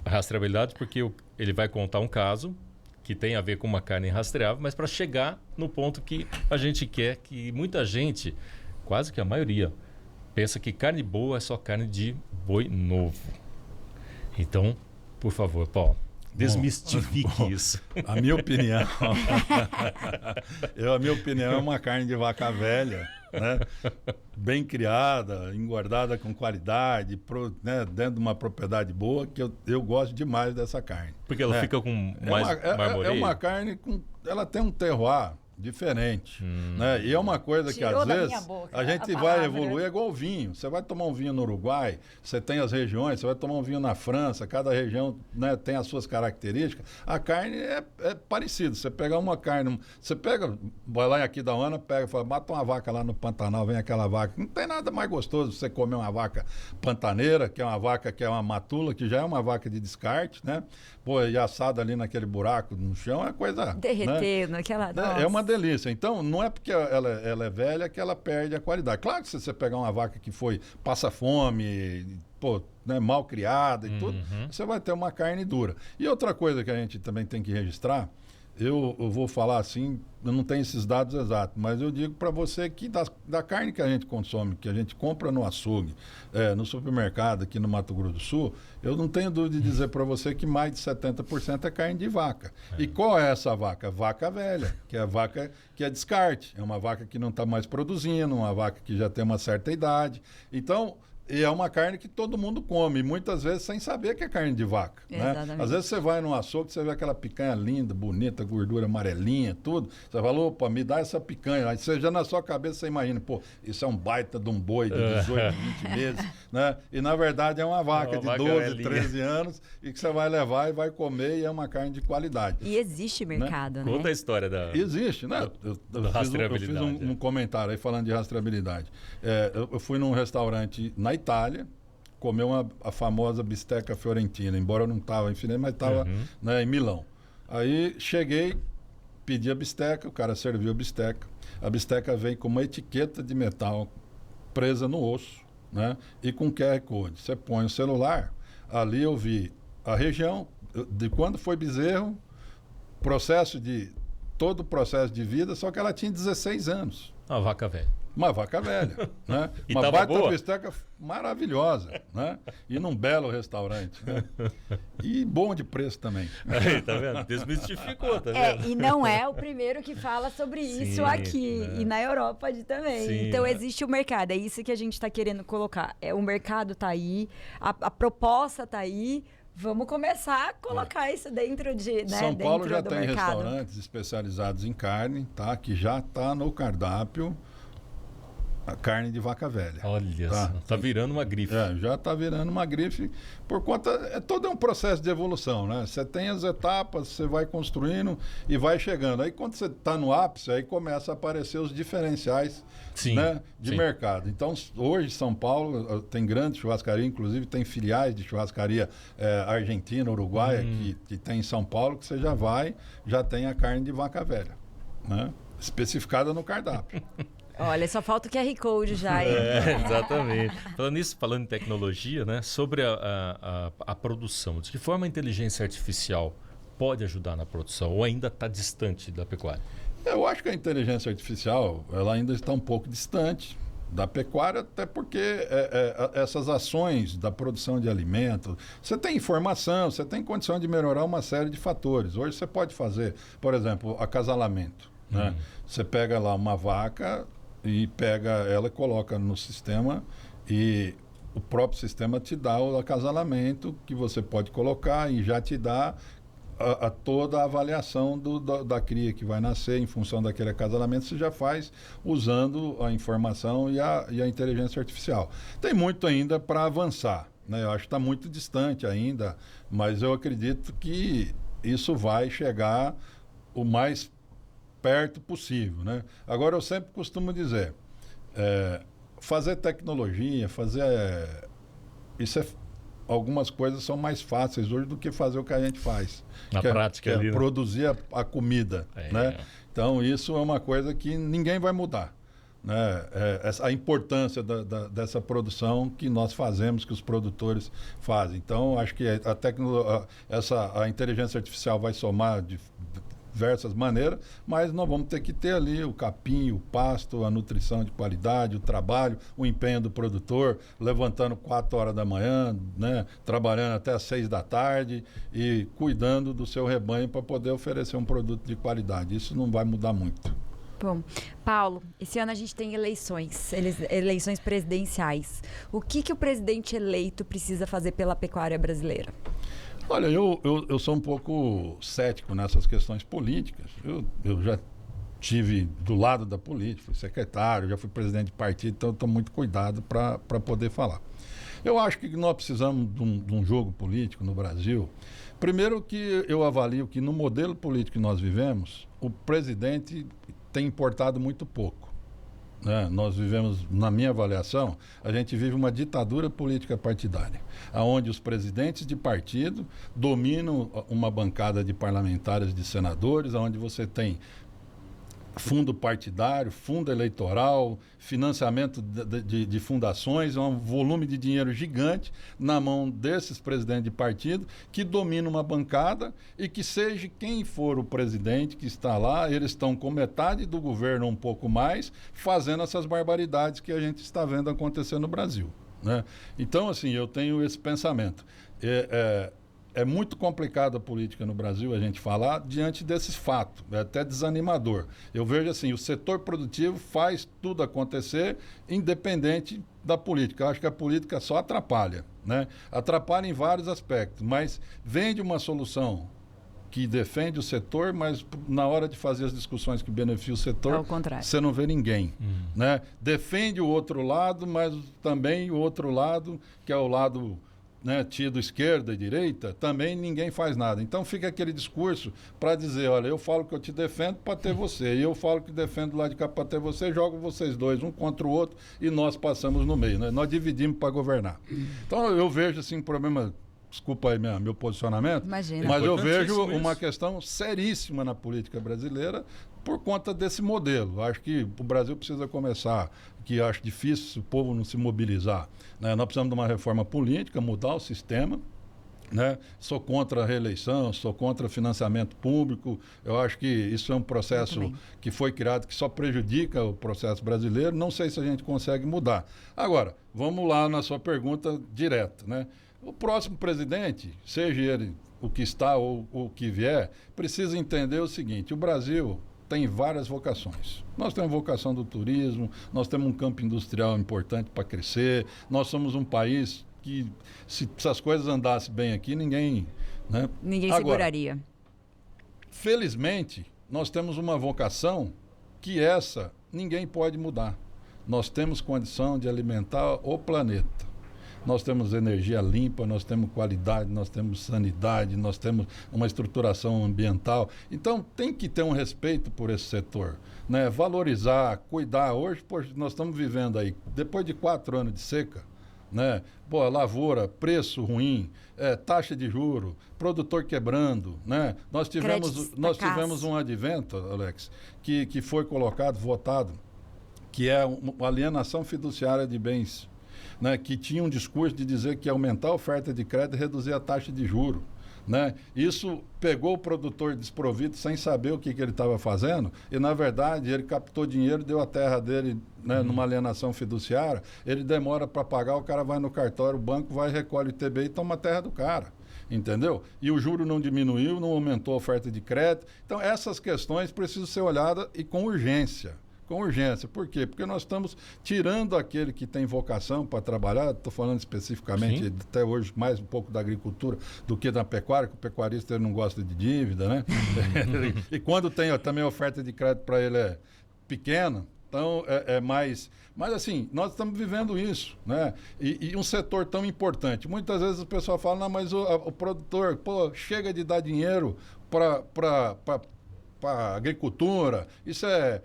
rastreabilidade porque ele vai contar um caso que tem a ver com uma carne rastreável, mas para chegar no ponto que a gente quer, que muita gente, quase que a maioria, pensa que carne boa é só carne de boi novo. Então, por favor, Paulo, desmistifique isso. A minha opinião, é uma carne de vaca velha, né? Bem criada, engordada com qualidade, né? Dentro de uma propriedade boa, que eu gosto demais dessa carne. Porque ela fica com mais marmoreio? É uma carne ela tem um terroir diferente, né? E é uma coisa que às vezes a gente vai evoluir, é igual vinho. Você vai tomar um vinho no Uruguai, você tem as regiões, você vai tomar um vinho na França, cada região, né, tem as suas características. A carne é parecida. Você pegar uma carne, vai lá em Aquidauana, fala, mata uma vaca lá no Pantanal, vem aquela vaca. Não tem nada mais gostoso você comer uma vaca pantaneira, que é uma vaca que é uma matula, que já é uma vaca de descarte, né? Pô, e assada ali naquele buraco no chão é coisa... Derretendo, né? Aquela... É uma delícia. Então, não é porque ela é velha que ela perde a qualidade. Claro que se você pegar uma vaca que passa fome, né, mal criada e tudo, você vai ter uma carne dura. E outra coisa que a gente também tem que registrar, eu vou falar assim, eu não tenho esses dados exatos, mas eu digo para você que da carne que a gente consome, que a gente compra no açougue, no supermercado aqui no Mato Grosso do Sul, eu não tenho dúvida de dizer para você que mais de 70% é carne de vaca. E qual é essa vaca? Vaca velha, que é a vaca que é descarte. É uma vaca que não está mais produzindo, uma vaca que já tem uma certa idade. Então, E é uma carne que todo mundo come, muitas vezes sem saber que é carne de vaca. Né? Às vezes você vai num açougue, você vê aquela picanha linda, bonita, gordura amarelinha, tudo. Você fala, opa, me dá essa picanha. Aí você já na sua cabeça você imagina, pô, isso é um baita de um boi de 18, 20 meses. Né? E na verdade é uma vaca de 12, 13 anos e que você vai levar e vai comer e é uma carne de qualidade. E existe mercado, né? Conta a história da... Existe, né? Eu fiz um comentário aí falando de rastreabilidade. Eu fui num restaurante na Itália, comeu a famosa bisteca fiorentina, embora eu não estava em Firenze, mas estava né, em Milão. Aí cheguei, pedi a bisteca, o cara serviu a bisteca. A bisteca vem com uma etiqueta de metal presa no osso, né? E com QR Code. Você põe o celular, ali eu vi a região, de quando foi bezerro, todo o processo de vida, só que ela tinha 16 anos. Uma vaca velha. Uma vaca velha, né? E uma tava baita boa? bisteca maravilhosa, né? E num belo restaurante, né? E bom de preço também. Aí, tá vendo? Desmistificou, tá vendo? E não é o primeiro que fala sobre isso Sim, aqui. né? E na Europa também. Sim, Então né? existe o mercado. É isso que a gente está querendo colocar. O mercado está aí, a proposta está aí. Vamos começar a colocar isso dentro de, né, São Paulo dentro já do tem mercado. restaurantes especializados em carne, tá? Que já está no cardápio a carne de vaca velha. Olha só, tá virando uma grife. Já está virando uma grife por conta... todo um processo de evolução, né? Você tem as etapas, você vai construindo e vai chegando. Aí quando você está no ápice, aí começa a aparecer os diferenciais né, de mercado. Então, hoje São Paulo tem grandes churrascarias, inclusive tem filiais de churrascaria argentina, uruguaia, que tem em São Paulo, que você já tem a carne de vaca velha, né? Especificada no cardápio. Olha, só falta o QR Code já. Exatamente. Falando em tecnologia, né, sobre a produção, de que forma a inteligência artificial pode ajudar na produção ou ainda está distante da pecuária? Eu acho que a inteligência artificial ela ainda está um pouco distante da pecuária, até porque essas ações da produção de alimentos, você tem informação, você tem condição de melhorar uma série de fatores. Hoje você pode fazer, por exemplo, acasalamento. Né? Você pega lá uma vaca e pega ela e coloca no sistema e o próprio sistema te dá o acasalamento que você pode colocar e já te dá toda a avaliação da cria que vai nascer em função daquele acasalamento. Você já faz usando a informação e a inteligência artificial. Tem muito ainda para avançar, né? Eu acho que está muito distante ainda, mas eu acredito que isso vai chegar o mais perto possível, né? Agora, eu sempre costumo dizer, fazer tecnologia, algumas coisas são mais fáceis hoje do que fazer o que a gente faz. Na prática, ali, né? Produzir a comida, né? Então, isso é uma coisa que ninguém vai mudar, né? A importância dessa produção que nós fazemos, que os produtores fazem. Então, acho que a inteligência artificial vai somar de diversas maneiras, mas nós vamos ter que ter ali o capim, o pasto, a nutrição de qualidade, o trabalho, o empenho do produtor, levantando 4 horas da manhã, né, trabalhando até as 6 da tarde e cuidando do seu rebanho para poder oferecer um produto de qualidade. Isso não vai mudar muito. Bom, Paulo, esse ano a gente tem eleições presidenciais. O que o presidente eleito precisa fazer pela pecuária brasileira? Olha, eu sou um pouco cético nessas questões políticas. Eu já estive do lado da política, fui secretário, já fui presidente de partido, então eu estou muito cuidado para poder falar. Eu acho que nós precisamos de um jogo político no Brasil. Primeiro que eu avalio que no modelo político que nós vivemos, o presidente tem importado muito pouco. Né? Nós vivemos, na minha avaliação, a gente vive uma ditadura política partidária, onde os presidentes de partido dominam uma bancada de parlamentares, de senadores, onde você tem fundo partidário, fundo eleitoral, financiamento de fundações, um volume de dinheiro gigante na mão desses presidentes de partido que dominam uma bancada e que seja quem for o presidente que está lá, eles estão com metade do governo, um pouco mais, fazendo essas barbaridades que a gente está vendo acontecer no Brasil. Né? Então, assim, eu tenho esse pensamento. é muito complicado a política no Brasil, a gente falar, diante desses fatos. É até desanimador. Eu vejo assim, o setor produtivo faz tudo acontecer, independente da política. Eu acho que a política só atrapalha, né? Atrapalha em vários aspectos, mas vende uma solução que defende o setor, mas na hora de fazer as discussões que beneficiam o setor, você não vê ninguém. Né? Defende o outro lado, mas também o outro lado, que é o lado, né, tido esquerda e direita, também ninguém faz nada. Então fica aquele discurso para dizer, olha, eu falo que eu te defendo para ter você, e eu falo que defendo lá de cá para ter você, jogo vocês dois, um contra o outro, e nós passamos no meio. Né? Nós dividimos para governar. Então eu vejo assim, um problema... Desculpa aí meu posicionamento, Imagina. mas eu vejo uma questão seríssima na política brasileira por conta desse modelo. Acho que o Brasil precisa começar, que acho difícil o povo não se mobilizar. Né? Nós precisamos de uma reforma política, mudar o sistema. Né? Sou contra a reeleição, sou contra financiamento público. Eu acho que isso é um processo que foi criado que só prejudica o processo brasileiro. Não sei se a gente consegue mudar. Agora, vamos lá na sua pergunta direta, né? O próximo presidente, seja ele o que está ou o que vier, precisa entender o seguinte: o Brasil tem várias vocações. Nós temos a vocação do turismo, nós temos um campo industrial importante para crescer, nós somos um país que, se as coisas andassem bem aqui, ninguém... Né? Ninguém seguraria. Felizmente, nós temos uma vocação que essa ninguém pode mudar. Nós temos condição de alimentar o planeta. Nós temos energia limpa, nós temos qualidade, nós temos sanidade, nós temos uma estruturação ambiental. Então, tem que ter um respeito por esse setor, né? Valorizar, cuidar. Hoje, poxa, nós estamos vivendo aí, depois de 4 anos de seca, né? Pô, lavoura, preço ruim, taxa de juro, produtor quebrando, né? Nós tivemos um advento, Alex, que foi colocado, votado, que é uma alienação fiduciária de bens, né, que tinha um discurso de dizer que ia aumentar a oferta de crédito e reduzir a taxa de juro. Né? Isso pegou o produtor desprovido sem saber o que ele estava fazendo e, na verdade, ele captou dinheiro, deu a terra dele, né, numa alienação fiduciária, ele demora para pagar, o cara vai no cartório, o banco vai, recolhe o ITBI e toma a terra do cara. Entendeu? E o juro não diminuiu, não aumentou a oferta de crédito. Então, essas questões precisam ser olhadas e com urgência. Com urgência. Por quê? Porque nós estamos tirando aquele que tem vocação para trabalhar, estou falando especificamente, sim, até hoje, mais um pouco da agricultura do que da pecuária, que o pecuarista ele não gosta de dívida, né? E quando tem também a oferta de crédito para ele é pequena, então é mais... Mas assim, nós estamos vivendo isso, né? E um setor tão importante. Muitas vezes o pessoal fala, não, mas o produtor, pô, chega de dar dinheiro para a agricultura, isso é...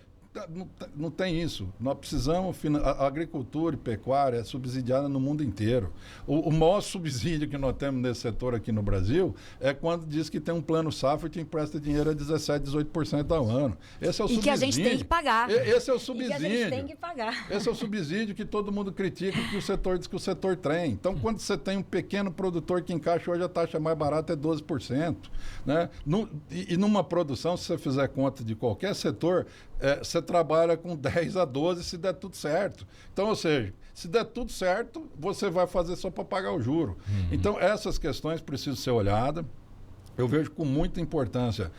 Não tem isso. Nós precisamos... A agricultura e pecuária é subsidiada no mundo inteiro. O maior subsídio que nós temos nesse setor aqui no Brasil é quando diz que tem um plano safra e te empresta dinheiro a 17%, 18% ao ano. Esse é o subsídio. E que a gente tem que pagar. Esse é o subsídio. E que a gente tem que pagar. Esse é o subsídio que todo mundo critica, que o setor diz que o setor tem. Então, quando você tem um pequeno produtor que encaixa hoje, a taxa mais barata é 12%. Né? E numa produção, se você fizer conta de qualquer setor, você trabalha com 10 a 12 se der tudo certo. Então, ou seja, se der tudo certo, você vai fazer só para pagar o juro. Então, essas questões precisam ser olhadas. Eu vejo com muita importância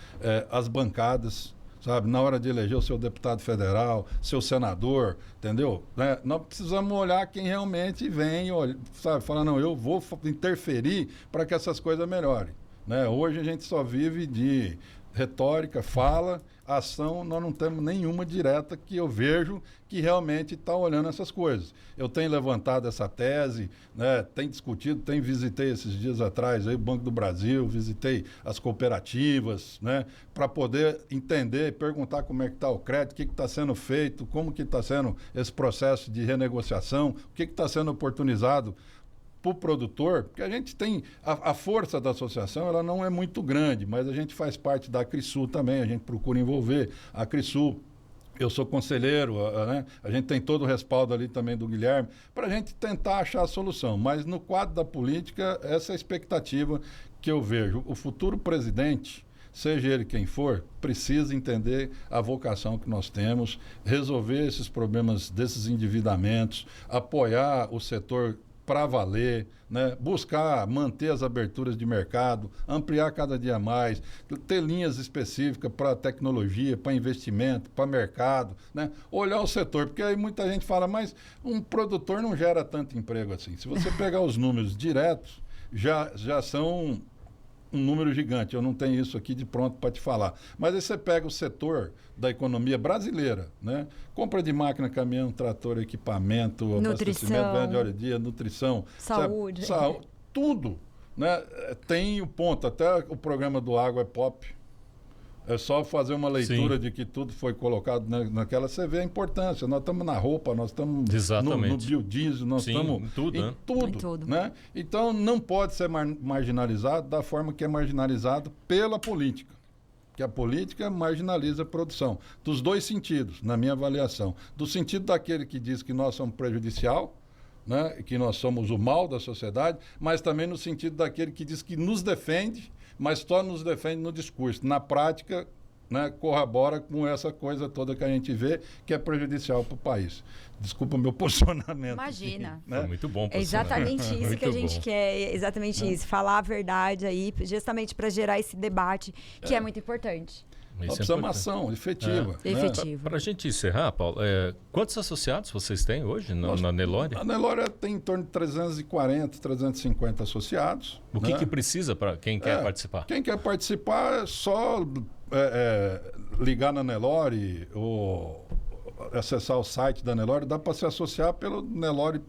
as bancadas, sabe? Na hora de eleger o seu deputado federal, seu senador, entendeu? Né? Nós precisamos olhar quem realmente vem, sabe? Falar, não, eu vou interferir para que essas coisas melhorem. Né? Hoje a gente só vive de retórica, fala, ação, nós não temos nenhuma direta que eu vejo que realmente está olhando essas coisas. Eu tenho levantado essa tese, né, tenho discutido, visitei esses dias atrás aí, o Banco do Brasil, visitei as cooperativas, né, para poder entender e perguntar como é que está o crédito, o que está sendo feito, como que está sendo esse processo de renegociação, o que está sendo oportunizado para o produtor, porque a gente tem a força da associação, ela não é muito grande, mas a gente faz parte da Acrisul também, a gente procura envolver a Acrisul. Eu sou conselheiro, né? A gente tem todo o respaldo ali também do Guilherme, para a gente tentar achar a solução. Mas no quadro da política, essa é a expectativa que eu vejo. O futuro presidente, seja ele quem for, precisa entender a vocação que nós temos, resolver esses problemas desses endividamentos, apoiar o setor para valer, né? Buscar manter as aberturas de mercado, ampliar cada dia mais, ter linhas específicas para tecnologia, para investimento, para mercado, né? Olhar o setor, porque aí muita gente fala, mas um produtor não gera tanto emprego assim. Se você pegar os números diretos, já são um número gigante. Eu não tenho isso aqui de pronto para te falar. Mas aí você pega o setor da economia brasileira, né? Compra de máquina, caminhão, trator, equipamento, abastecimento, venda de hora de dia, nutrição, saúde, tudo, né? Tem o ponto, até o programa do Água é Pop. É só fazer uma leitura de que tudo foi colocado naquela, você vê a importância. Nós estamos na roupa, nós estamos no biodiesel, nós estamos em tudo, né? tudo, né? Então não pode ser marginalizado da forma que é marginalizado pela política. Que a política marginaliza a produção. Dos dois sentidos, na minha avaliação. Do sentido daquele que diz que nós somos prejudicial, né? Que nós somos o mal da sociedade, mas também no sentido daquele que diz que nos defende, mas só nos defende no discurso. Na prática, né, corrobora com essa coisa toda que a gente vê, que é prejudicial para o país. Desculpa o meu posicionamento. Imagina. Aqui, né? Foi muito bom. É exatamente isso que a gente quer, é exatamente isso. Falar a verdade aí, justamente para gerar esse debate, que é muito importante. Nós precisamos ação efetiva. Né? Para a gente encerrar, Paulo, quantos associados vocês têm hoje na Nelore? A Nelore tem em torno de 340, 350 associados. O que precisa para quem quer participar? Quem quer participar é só ligar na Nelore ou acessar o site da Nelore. Dá para se associar pelo Nelore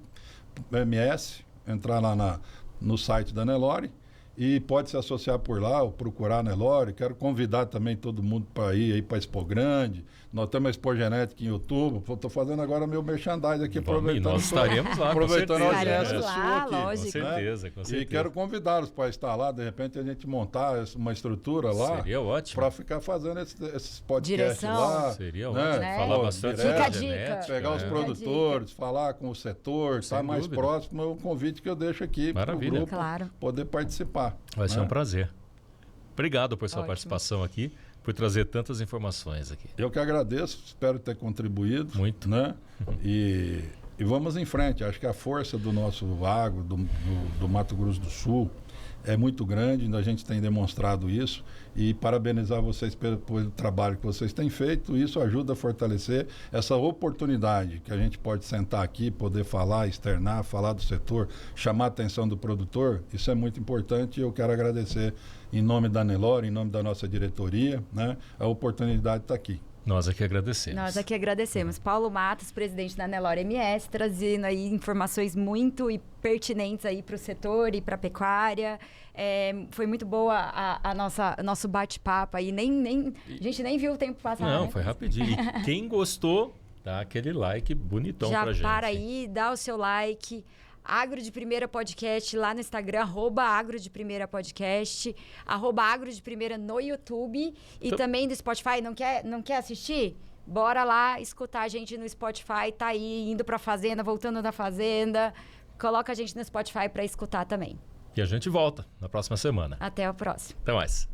MS, entrar lá no site da Nelore. E pode se associar por lá ou procurar a Nelore. Quero convidar também todo mundo para ir aí para a Expo Grande. Nós temos a Expo Genética em outubro. Estou fazendo agora meu merchandising aqui, aproveitando. Nós estaremos lá, aproveitando a audiência sua aqui. Lógico. Com certeza. E quero convidá-los para estar lá. De repente a gente montar uma estrutura lá. Seria ótimo. Para ficar fazendo esses podcasts lá. Seria ótimo. Né? Falar bastante Fica a genética. dica. Pegar os produtores, falar com o setor, estar mais próximo. É um convite que eu deixo aqui para o grupo poder participar. Vai ser um prazer. Obrigado por sua participação aqui, por trazer tantas informações aqui. Eu que agradeço, espero ter contribuído. Muito. Né? E vamos em frente. Acho que a força do nosso agro, do Mato Grosso do Sul, é muito grande, a gente tem demonstrado isso. E parabenizar vocês pelo trabalho que vocês têm feito. Isso ajuda a fortalecer essa oportunidade que a gente pode sentar aqui, poder falar, externar, falar do setor, chamar a atenção do produtor. Isso é muito importante e eu quero agradecer em nome da Nelore, em nome da nossa diretoria, né? A oportunidade está aqui. Nós aqui agradecemos. Nós aqui agradecemos. Paulo Matos, presidente da Nelore MS, trazendo aí informações muito pertinentes aí para o setor e para a pecuária. Foi muito boa nosso bate-papo aí. A gente nem viu o tempo passar. Não, né? foi rapidinho. E quem gostou, dá aquele like bonitão pra gente. Já para aí, dá o seu like. Agro de Primeira Podcast lá no Instagram, @Agro de Primeira Podcast, @Agro de Primeira no YouTube e também do Spotify. Não quer assistir? Bora lá escutar a gente no Spotify, tá aí, indo pra fazenda, voltando da fazenda. Coloca a gente no Spotify para escutar também. E a gente volta na próxima semana. Até a próxima. Até mais.